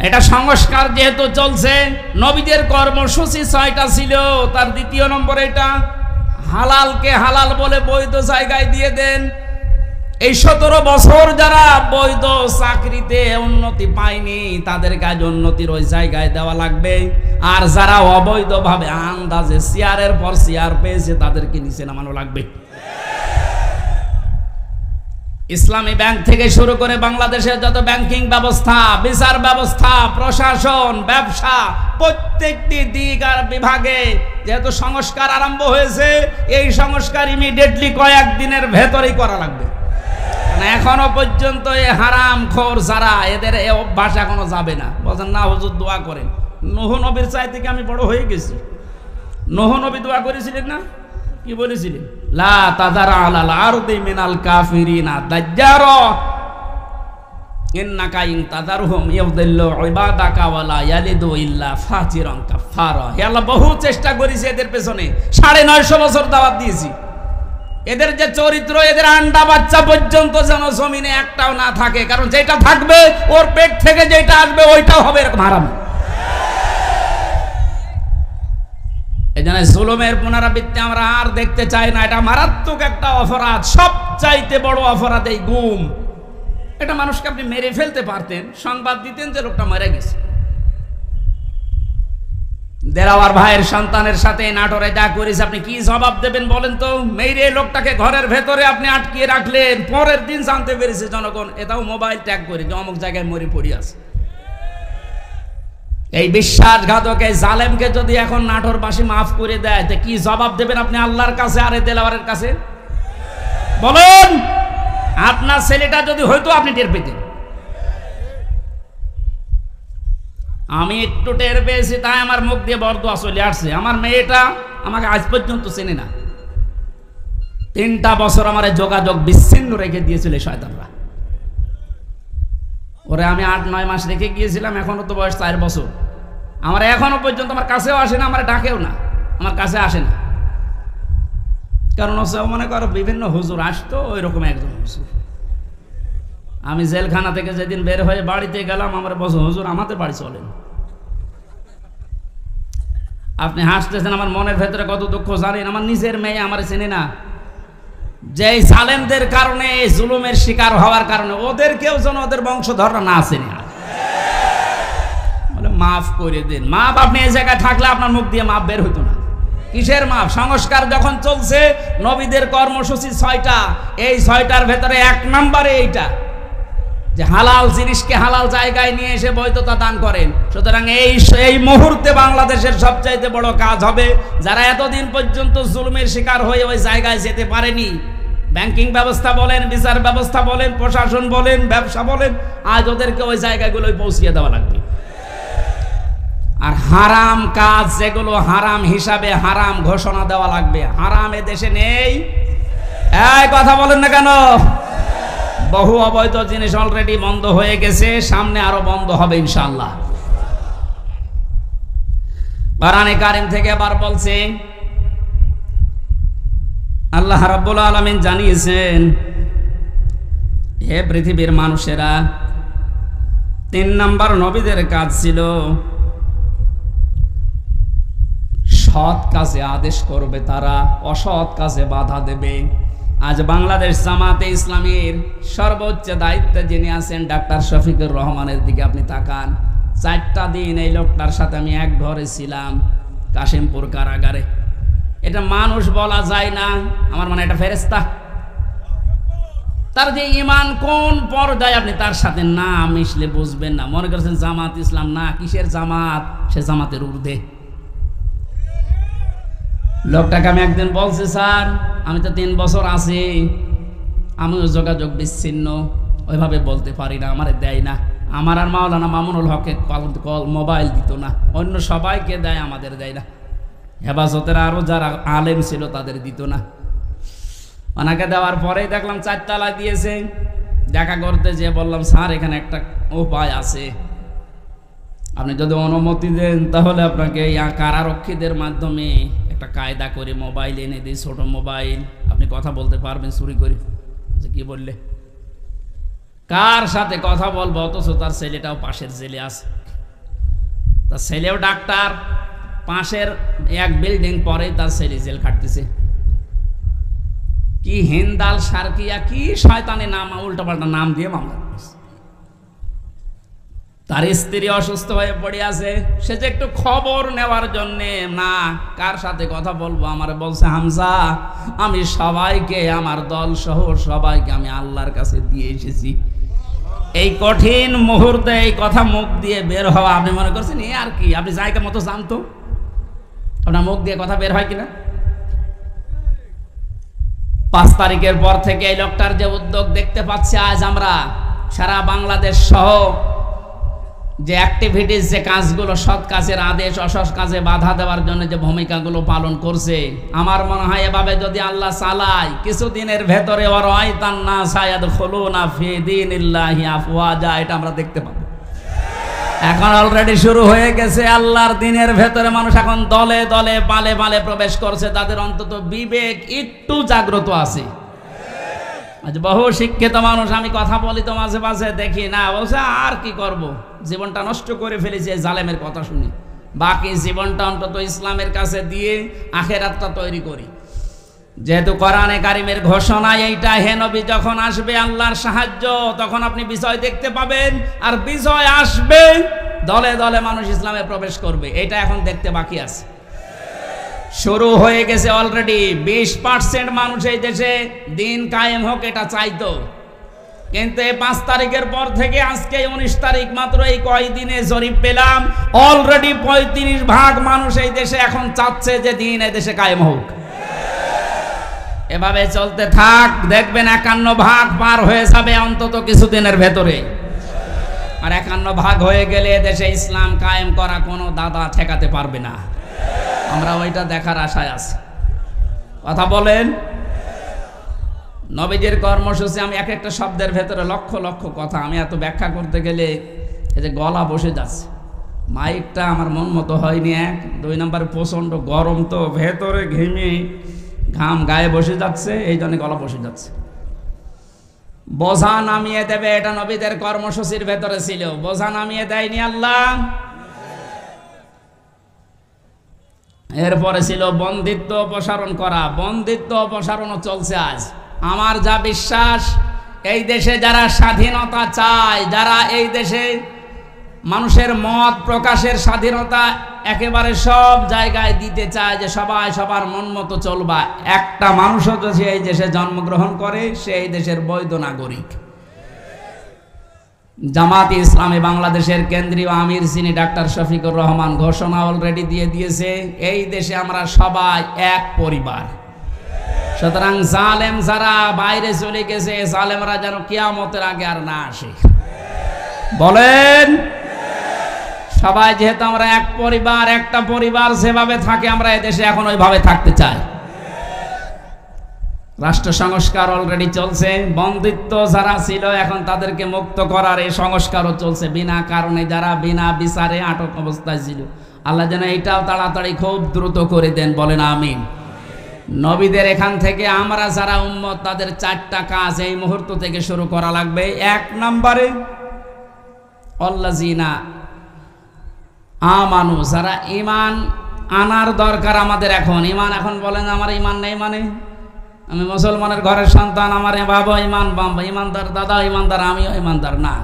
এটা সংস্কার যেহেতু চলছে, নবীদের কর্মসূচি 6টা ছিল, তার 2য় নম্বর এটা হালালকে হালাল বলে বৈধ জায়গায় দিয়ে দেন। এই 17 বছর যারা বৈধ চাকরিতে উন্নতি পায়নি তাদের কাজ উন্নতির ওই জায়গায় দেওয়া লাগবে, আর যারা অবৈধভাবে আন্দাজে চেয়ারের পর চেয়ার পেয়েছে তাদেরকে নিচে নামানো লাগবে। ইসলামী ব্যাংক থেকে শুরু করে বাংলাদেশের যত ব্যাংকিং ব্যবস্থা, বিচার ব্যবস্থা, প্রশাসন, ব্যবসা, প্রত্যেকটি দিক আর বিভাগে যেহেতু সংস্কার আরম্ভ হয়েছে, এই সংস্কার ইমিডিয়েটলি কয়েকদিনের ভেতরেই করা লাগবে। এখনো পর্যন্ত এই হারামখোর যারা, এদের এই অভ্যাস এখনো যাবে না। বলেন না হুজুর দোয়া করেন। নূহ নবীর চাইতে কি আমি বড় হয়ে গেছি? নূহ নবী দোয়া করেছিলেন না? কি বলেছিলেন? লা তাযারা আলাল আরদি মিনাল কাফিরিনা দাজ্জারা ইন্নাকা ইন তাযারহুম ইয়াযিল্লু ইবাদাকা ওয়ালা ইয়ালিদু ইল্লা ফাজিরান কাফারা। হে আল্লাহ, বহু চেষ্টা করেছি এদের পেছনে, 950 বছর দাওয়াত দিয়েছি। এদের যে চরিত্র, এদের আন্ডা বাচ্চা পর্যন্ত যেন জমিনে একটাও না থাকে, কারণ যেটা থাকবে ওর পেট থেকে যেটা আসবে ওইটাও হবে এরকম হারাম। এই জন্য জুলুমের পুনরাবৃত্তি আমরা আর দেখতে চাই না। এটা মারাত্মক একটা অপরাধ, সবচাইতে বড় অপরাধ এই গুম। এটা মানুষকে আপনি মেরে ফেলতে পারতেন, সংবাদ দিতেন যে লোকটা মারা গেছে। দেরাওয়ার ভাইয়ের সন্তানের সাথে নাটোরে যা করেছে আপনি কি জবাব দেবেন বলেন তো? মেরে লোকটাকে ঘরের ভেতরে আপনি আটকিয়ে রাখলেন, পরের দিন জানতে পেরেছে জনগণ, এটাও মোবাইল ট্যাগ করে যে অমুক জায়গায় মরে পড়ে আছে। এই বিশ্বাসঘাতক এই জালেমকে যদি এখন নাটোরবাসী মাফ করে দেয়, তো কি জবাব দেবেন আপনি আল্লাহর কাছে আর দেলাওয়ারের কাছে? বলেন, আপনার ছেলেটা যদি হয়তো আপনি টের পেতেন। আমি একটু টের পেয়েছি, তাই আমার মুখ দিয়ে বরদোয়া চলে আসছে। আমার মেয়েটা আমাকে আজ পর্যন্ত চেনে না। 3টা বছর আমার যোগাযোগ বিচ্ছিন্ন রেখে দিয়েছিল শয়তানরা। ওরে আমি 8-9 মাস রেখে গিয়েছিলাম, এখনো তো বয়স 4 বছর। আমার এখনো পর্যন্ত আমার কাছেও আসে না, আমার ডাকেও না, আমার কাছে আসে না। কারণ হচ্ছে মনে করো বিভিন্ন হুজুর আসতো, ওই রকম একজন হুজুর। আমি জেলখানা থেকে যেদিন বের হয়ে বাড়িতে গেলাম, আমার বছর হুজুর আমাদের বাড়ি চলেন। আপনি হাসতেছেন, আমার মনের ভেতরে কত দুঃখ জানেন? আমার নিজের মেয়ে আমার চেনে না। যে জালেমদের কারণে, জুলুমের শিকার হওয়ার কারণে ওদেরকেও যেন ওদের বংশধররা না চেনে। বলে মাফ করে দিন। মাফ আপনি এই জায়গায় থাকলে আপনার মুখ দিয়ে মাফ বের হতো না। কিসের মাফ? সংস্কার যখন চলছে, নবীদের কর্মসূচি 6টা, এই 6টার ভেতরে 1 নম্বরে এইটা যে হালাল জিনিসকে হালাল জায়গায় নিয়ে এসে বৈধতা দান করেন। সুতরাং এই মুহূর্তে বাংলাদেশের সবচাইতে বড় কাজ হবে, যারা এতদিন পর্যন্ত জুলুমের শিকার হয়ে ওই জায়গায় যেতে পারেনি, ব্যাংকিং ব্যবস্থা বলেন, বিচার ব্যবস্থা বলেন, প্রশাসন বলেন, ব্যবসা বলেন, আজ ওদেরকে ওই জায়গাগুলোয় পৌঁছিয়ে দেওয়া লাগবে। আর হারাম কাজ যেগুলো হারাম হিসাবে হারাম ঘোষণা দেওয়া লাগবে। হারাম এ দেশে নেই, এই কথা বলেন না কেন? বহু অবৈধ জিনিস অলরেডি বন্ধ হয়ে গেছে, সামনে আরো বন্ধ হবে ইনশাআল্লাহ। কোরআনে কারীম থেকে আবার বলছে, আল্লাহ রাব্বুল আলামিন জানিয়েছেন, হে পৃথিবীর মানুষেরা, 3 নাম্বার নবীদের কাজ ছিল সৎ কাজে আদেশ করবে, তারা অসৎ কাজে বাধা দেবে। আজ বাংলাদেশ জামাতে ইসলামীর সর্বোচ্চ দায়িত্বে যিনি আছেন ডাক্তার শফিকুর রহমানের দিকে আপনি তাকান। 4টা দিন এই লোকটার সাথে আমি এক ঘরে ছিলাম, কাশিমপুর কারাগারে। এটা মানুষ বলা যায় না, আমার মানে এটা ফেরেশতা। তার যে ঈমান কোন পর্যায়ে আপনি তার সাথে না মিশলে বুঝবেন না। মনে করছেন জামাত ইসলাম, না, কিসের জামাত, সে জামাতের ঊর্ধ্বে। লোকটাকে আমি একদিন বলছি, স্যার আমি তো 3 বছর আছি, আমিও যোগাযোগ বিচ্ছিন্ন, ওইভাবে বলতে পারি না, আমারে দেয় না। আমার আর মাওলানা মামুনুল হকে কল মোবাইল দিত না, অন্য সবাইকে দেয়, আমাদের দেয় না। হেফাজতের আরো যারা আলেম ছিল তাদের দিত না। ওনাকে দেওয়ার পরেই দেখলাম 4 তলায় দিয়েছে। দেখা করতে যেয়ে বললাম, স্যার এখানে একটা উপায় আছে, আপনি যদি অনুমতি দেন তাহলে আপনাকে কারারক্ষীদের মাধ্যমে একটা কায়দা করে মোবাইল এনে দিই, ছোট মোবাইল, আপনি কথা বলতে পারবেন চুরি করে। যে কি বললে, কার সাথে কথা বলবো, অথচ তার ছেলেটাও পাশের জেলে আছে, তার ছেলেও ডাক্তার, পাশের এক বিল্ডিং পরে তার ছেলে জেল খাটতেছে। কি হিন্দাল সার্কিয়া, কি শয়তানি নাম, উল্টাপাল্টা নাম দিয়ে মামলা করছে। তার স্ত্রী অসুস্থ হয়ে পড়ে আছে, সে যে একটু খবর নেওয়ার জন্যে, না কার সাথে কথা বলবো, আমার বলছে, হামজা আমি সবাইকে, আমার দল সহ সবাইকে আমি আল্লাহর কাছে দিয়ে এসেছি। এই কঠিন মুহূর্তে এই কথা মুখ দিয়ে বের হওয়া, আপনি মনে করছেন এ আর কি, আপনি জায়গা মতো জানতো আপনার মুখ দিয়ে কথা বের হয় কিনা। 5 তারিখের পর থেকে এই লোকটার যে উদ্যোগ দেখতে পাচ্ছি, আজ আমরা সারা বাংলাদেশ সহ যে অ্যাক্টিভিটিস, যে কাজগুলো, সৎ কাজের আদেশ, অসৎ কাজে বাধা দেওয়ার জন্য যে ভূমিকাগুলো পালন করছে, আমার মনে হয় এভাবে যদি আল্লাহ চালায়, কিছুদিনের ভেতরে এটা আমরা দেখতে পাবো। এখন অলরেডি শুরু হয়ে গেছে। আল্লাহর দিনের ভেতরে মানুষ এখন দলে দলে পালে পালে প্রবেশ করছে, তাদের অন্তত বিবেক একটু জাগ্রত আছে। আজ বহু শিক্ষিত মানুষ, আমি কথা বলি তো মাঝে মাঝে, দেখি না বলছে আর কি করব, জীবনটা নষ্ট করে ফেলেছে জালেমের কথা শুনি, বাকি জীবনটা অন্তত ইসলামের কাছে দিয়ে আখেরাতটা তৈরি করি। যেহেতু কোরআনে কারিমের ঘোষণা এইটা, হে নবী যখন আসবে আল্লাহর সাহায্য, তখন আপনি বিজয় দেখতে পাবেন, আর বিজয় আসবে, দলে দলে মানুষ ইসলামে প্রবেশ করবে। এটা এখন দেখতে বাকি আছে, শুরু হয়ে গেছে অলরেডি। 20% মানুষ এই দেশে দিন কায়েম হোক এটা চাইতো, কিন্তু এই 5 তারিখের পর থেকে আজকে 19 তারিখ, মাত্র এই কয়দিনে জরিপ পেলাম, অলরেডি 35% মানুষ এই দেশে এখন চাচ্ছে যে দিন এই দেশে কায়েম হোক। এভাবে চলতে থাক, দেখবেন 51% পার হয়ে যাবে অন্তত কিছুদিনের ভেতরে। আর 51% হয়ে গেলে দেশে ইসলাম কায়েম করা কোনো দাদা ঠেকাতে পারবে না। আমরা ওইটা দেখার আশায় আছি। কথা বলেন। নবীজির কর্মসূচি, আমি এক একটা শব্দের ভেতরে লক্ষ লক্ষ কথা, আমি এত ব্যাখ্যা করতে গেলে এই যে গলা বসে যাচ্ছে, মাইকটা আমার মন মতো হয়নি। 1 2 নম্বরে প্রচণ্ড গরম, তো ভেতরে ঘেমে ঘাম গায়ে বসে যাচ্ছে, এই জন্য গলা বসে যাচ্ছে। বোঝা নামিয়ে দেবে, এটা নবীদের কর্মসূচির ভেতরে ছিল। বোঝা নামিয়ে দেয়নি আল্লাহ। এরপরে ছিল বন্দিত্ব অপসারণ করা। বন্দিত্ব অপসারণও চলছে আজ। আমার যা বিশ্বাস, এই দেশে যারা স্বাধীনতা চায়, যারা এই দেশে মানুষের মত প্রকাশের স্বাধীনতা একেবারে সব জায়গায় দিতে চায়, যে সবাই সবার মন মতো চলবা, একটা মানুষও যদি এই দেশে জন্মগ্রহণ করে, সে এই দেশের বৈধ নাগরিক। জামাতে ইসলামী বাংলাদেশের কেন্দ্রীয় আমির যিনি ডাক্তার শফিকুর রহমান ঘোষণা অলরেডি দিয়ে দিয়েছে, এই দেশে আমরা সবাই এক পরিবার। সুতরাং জালেম যারা বাইরে চলে গেছে, জালেমরা যেন কিয়ামতের আগে আর না আসে। বলেন, সবাই যেহেতু আমরা এক পরিবার, একটা পরিবার যেভাবে থাকে আমরা এদেশে এখন ওইভাবে থাকতে চাই। রাষ্ট্র সংস্কার অলরেডি চলছে, বন্দিত্ব যারা ছিল এখন তাদেরকে মুক্ত করার এই সংস্কারও চলছে। বিনা কারণে যারা বিনা বিচারে আটক অবস্থায় ছিল, আল্লাহ যেন এটাও তাড়াতাড়ি খুব দ্রুত করে দেন। বলেন আমিন। নবীদের এখান থেকে আমরা যারা উম্মত, তাদের 4টা কাজ এই মুহূর্ত থেকে শুরু করা লাগবে। 1 নম্বরে আল্লাযিনা আমানু, যারা ঈমান আনার দরকার আমাদের এখন। ঈমান এখন বলেন আমার ঈমান নেই মানে আমি মুসলমানের ঘরের সন্তান, আমার বাবা ঈমানদার, দাদা ঈমানদার, আমিও ঈমানদার না।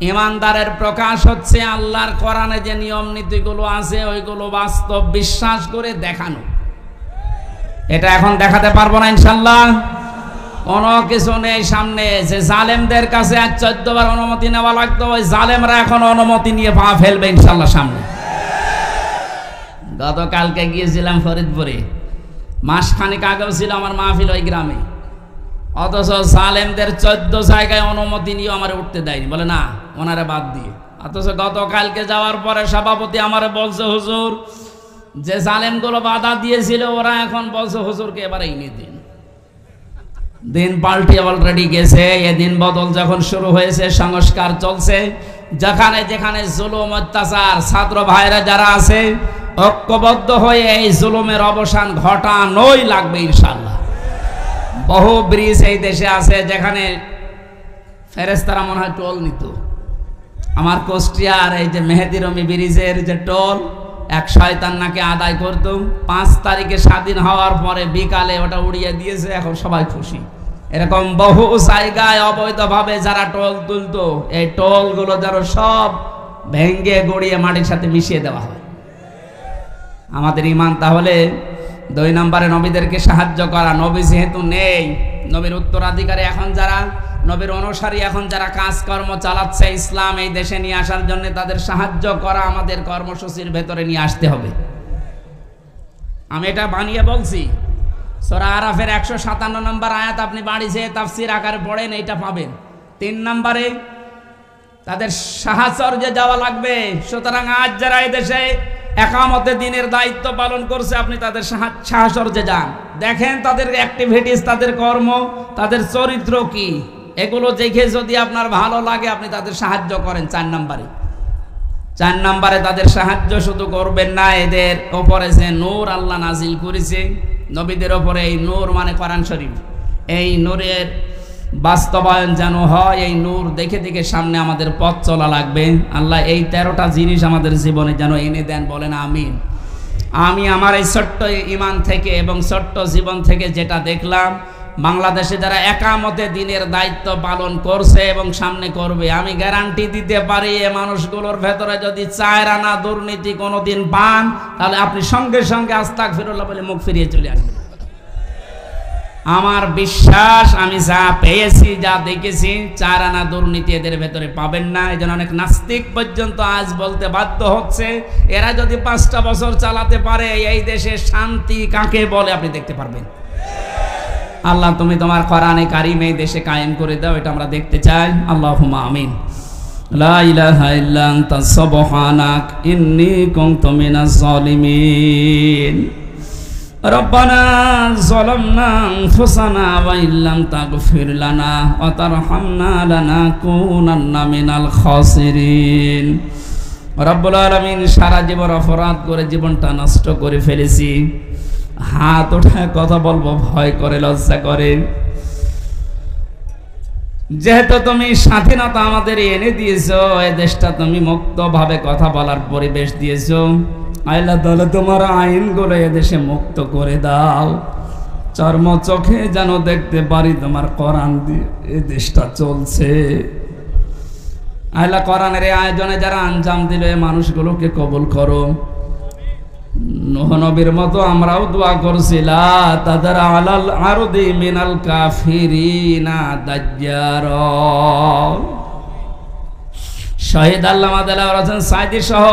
ঈমানদারের প্রকাশ হচ্ছে আল্লাহর কোরআনে যে নিয়ম নীতিগুলো আছে ওইগুলো বাস্তব বিশ্বাস করে দেখানো। এটা এখন দেখাতে পারবো না ইনশাল্লাহ। কোনো কিছু নেই সামনে। যে জালেমদের কাছে আজ 14 বার অনুমতি নেওয়া লাগতো, ওই জালেমরা এখন অনুমতি নিয়ে পা ফেলবে ইনশাল্লাহ সামনে। গতকালকে গিয়েছিলাম ফরিদপুরে, মাসখানেক আগেও ছিল আমার মাহফিল ওই গ্রামে, অথচ জালেমদের 14 জায়গায় অনুমতি নিয়ে আমার উঠতে দেয়নি। বলে না, ওনারা বাদ দিয়ে। অথচ গতকালকে যাওয়ার পরে সভাপতি আমারে বলছে, হুজুর যে জালেমগুলো বাধা দিয়েছিল ওরা এখন বলছে হুজুরকে এবারে এনে দিন। দিন পাল্টে অলরেডি গেছে। এদিন বদল যখন শুরু হয়েছে, সংস্কার চলছে। যেখানে যেখানে জুলুম অত্যাচার, ছাত্র ভাইরা যারা আছে ঐক্যবদ্ধ হয়ে এই জুলুমের অবসান ঘটানোই লাগবে ইনশাআল্লাহ। বহু ব্রিজ এই দেশে আছে যেখানে ফেরেশতারা মনে হয় টোল নিত। আমার কুষ্টিয়ার এই যে মেহেদি রমি ব্রিজের যে টোল, এক শয়তান নাকি আদায় করত। 5 তারিখে স্বাধীন হওয়ার পরে বিকালে ওটা উড়িয়ে দিয়েছে, এখন সবাই খুশি। এরকম বহু জায়গায় অবৈধভাবে যারা টোল তুলতো, এই টোলগুলো যেন সব ভেঙ্গে গড়িয়ে মাটির সাথে মিশিয়ে দেওয়া হয়। আমাদের ঈমান তাহলে 2 নম্বরে নবীদেরকে সাহায্য করা। নবী যেহেতু নেই, নবীর উত্তরাধিকারী এখন যারা, নবীর অনুসারী এখন যারা কাজকর্ম চালাচ্ছে ইসলাম এই দেশে নিয়ে আসার জন্য, তাদের সাহায্য করা আমাদের কর্মসূচির ভেতরে নিয়ে আসতে হবে। আমি এটা বানিয়ে বলছি। সূরা আরাফের 157 নম্বর আয়াত আপনি বাড়ি যেয়ে তাফসীর আকারে পড়েন, এইটা পাবেন। 3 নম্বরে তাদের সাহাচর্যে যাওয়া লাগবে। সুতরাং আজ যারা এই দেশে একামতে দিনের দায়িত্ব পালন করছে, আপনি তাদের সাহাচর্যে যান, দেখেন তাদের অ্যাক্টিভিটিস, তাদের কর্ম, তাদের চরিত্র কি, এগুলো দেখে যদি আপনার ভালো লাগে আপনি তাদের সাহায্য করেন। 4 নম্বরে তাদের সাহায্য শুধু করবেন না, এদের ওপরে যে নূর আল্লাহ নাজিল করেছে নবীদের ওপরে, এই নূর মানে কোরআন শরীফ, এই নূরের বাস্তবায়ন যেন হয়। এই নূর দেখে দেখে সামনে আমাদের পথ চলা লাগবে। আল্লাহ এই 13টা জিনিস আমাদের জীবনে যেন এনে দেন। বলেন আমিন। আমি আমার এই ছোট্ট ঈমান থেকে এবং ছোট্ট জীবন থেকে যেটা দেখলাম, বাংলাদেশে যারা একামতে দিনের দায়িত্ব পালন করছে এবং সামনে করবে, আমি গ্যারান্টি দিতে পারি এ মানুষগুলোর ভেতরে যদি 4 আনা দুর্নীতি কোনোদিন পান, তাহলে আপনি সঙ্গে সঙ্গে আস্তাগফিরুল্লাহ বলে মুখ ফিরিয়ে চলে আসবেন। আমার বিশ্বাস, আমি যা পেয়েছি, যা দেখেছি, 4 আনা দুর্নীতি এদের ভেতরে পাবেন না। এই জন্য অনেক নাস্তিক পর্যন্ত আজ বলতে বাধ্য হচ্ছে, এরা যদি 5টা বছর চালাতে পারে এই দেশে শান্তি কাকে বলে আপনি দেখতে পারবেন। আল্লাহ তুমি তোমার কোরআনে কারিম এই দেশে কায়েম করে দাও, এটা আমরা দেখতে চাই। আল্লাহুম্মা আমিন। লা ইলাহা ইল্লা আনতা সুবহানাক ইন্নী কুনতু মিনাজ জালিমিন। রব্বানা যালামনা আনফুসানা ওয়া ইল্লাম তাগফির লানা ওয়া তারহামনা লানাকুনান্না মিনাল খাসিরিন। রব্বুল আলামিন, সারা জীবন অপরাধ করে জীবনটা নষ্ট করে ফেলেছি। হাত ওঠায় কথা বলবো ভয় করে, লজ্জা করে। যেহেতু তুমি স্বাধীনতা আমাদের এনে দিয়েছো, এই দেশটা তুমি মুক্তভাবে কথা বলার পরিবেশ দিয়েছো, আল্লাহ তাআলা তোমার আইনগুলো এদেশে মুক্ত করে দাও। চর্ম চোখে যেন দেখতে পারি তোমার কোরআন দিয়ে এই দেশটা চলছে। আল্লাহ কোরআনের এই আয়োজনে যারা আঞ্জাম দিল, এই মানুষগুলোকে কবুল করো। নূহ নবীর মতো আমরাও দোয়া করছি, লা তাদার আলাল আরদি মিনাল কাফিরিনা দাজ্জারা। শহীদ আল্লামা দেলাওয়ার হোসেন সাঈদী সহ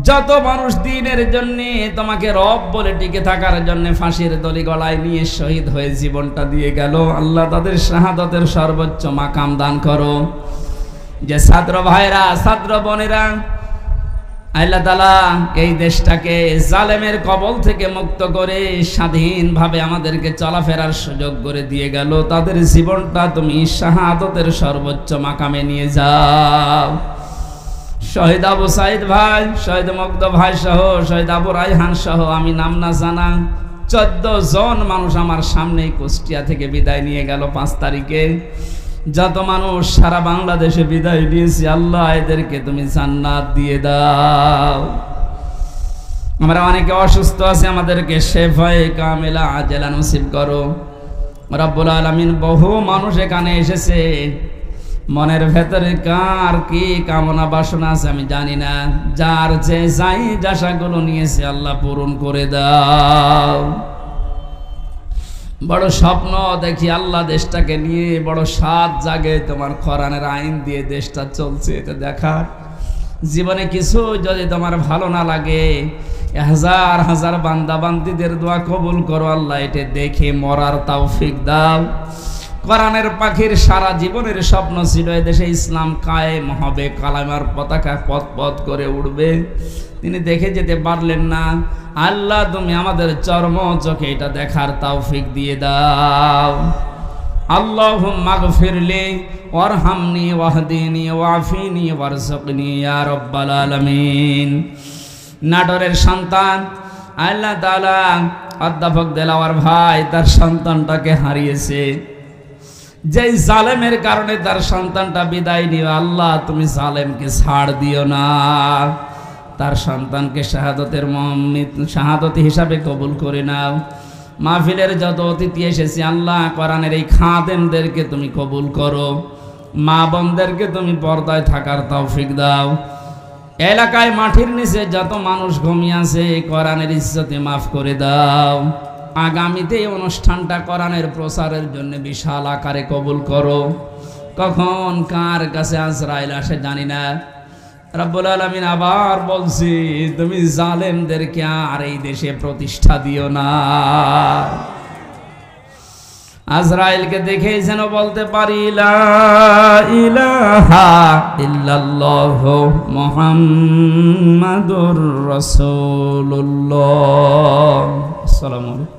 যত মানুষ দিনের জন্য তোমাকে রব বলে টিকে থাকার জন্য ফাঁসির দড়ি গলায় নিয়ে শহীদ হয়ে জীবনটা দিয়ে গেল, আল্লাহ তাদের শাহাদাতের সর্বোচ্চ মাকাম দান করো। যে ছাত্র ভাইরা, ছাত্র বোনেরা, আল্লাহ তাআলা এই দেশটাকে জালেমের কবল থেকে মুক্ত করে স্বাধীনভাবে আমাদেরকে চলাফেরার সুযোগ করে দিয়ে গেল, তাদের জীবনটা তুমি শাহাদাতের সর্বোচ্চ মাকামে নিয়ে যাও। শহীদ আবু সাইদ ভাই, শহীদ মুগ্ধ ভাই সহ, শহীদ আবু রায়হান সহ, আমি নাম না জানা 14 জন মানুষ আমার সামনেই কুষ্টিয়া থেকে বিদায় নিয়ে গেল 5 তারিখে। যত মানুষ সারা বাংলাদেশে বিদায় দিয়েছি, আল্লাহ এদেরকে তুমি জান্নাত দিয়ে দাও। আমরা অনেকে অসুস্থ আছি, আমাদেরকে শেফায়ে কামেলা আজেলা নসিব করো রব্বুল আলামিন। বহু মানুষ এখানে এসেছে, মনের ভেতরে কার কি কামনা বাসনা আছে আমি জানি না, যার যে যাই আশাগুলো নিয়েছে আল্লাহ পূরণ করে দাও। বড় স্বপ্ন দেখি আল্লাহ দেশটাকে নিয়ে, বড় স্বাদ জাগে তোমার কোরআনের আইন দিয়ে দেশটা চলছে, এটা দেখার। জীবনে কিছু যদি তোমার ভালো না লাগে, হাজার হাজার বান্দা বান্দিদের দোয়া কবুল করো আল্লাহ, এটা দেখে মরার তৌফিক দাও। কোরআনের পাখির সারা জীবনের স্বপ্ন ছিল এদেশে ইসলাম কায়েম হবে, কালামার পতাকা পথ পথ করে উঠবে, তিনি দেখে যেতে পারলেন না। আল্লাহ তুমি আমাদের চর্ম চোখে এটা দেখার তৌফিক দিয়ে দাও। আল্লাহুম্মা গফিরলি ওয়ারহামনি ওয়াহদিনি ওয়াফিনি ওয়ারযুকনি ইয়া রাব্বাল আলামিন। নাটোরের সন্তান আল্লাহ তাআলা অধ্যাপক দেলাওয়ার ভাই তার সন্তানটাকে হারিয়েছে, যেই জালেমের কারণে তার সন্তানটা বিদায় নিও, আল্লাহ তুমি জালেমকে ছাড় দিও না, তার সন্তানকে শাহাদত হিসাবে কবুল করে নাও। মাহফিলের যত অতিথি এসেছে আল্লাহ কোরআনের এই খাদেমদেরকে তুমি কবুল করো, মা বোনদেরকে তুমি পর্দায় থাকার তৌফিক দাও। এলাকায় মাটির নিচে যত মানুষ ঘুমিয়ে আছে কোরআনের ইজ্জতে মাফ করে দাও। আগামীতে এই অনুষ্ঠানটা কোরআনের প্রচারের জন্য বিশাল আকারে কবুল করো। কখন কার কাছে আজরাইল আসে জানি না। রব্বুল আলামিন আবার বলছি, তুমি জালেমদেরকে আর এই দেশে প্রতিষ্ঠা দিও না। আজরাইলকে দেখেই যেন বলতে পারি লা ইলাহা ইল্লাল্লাহু মুহাম্মাদুর রাসূলুল্লাহ। আসসালামু আলাইকুম।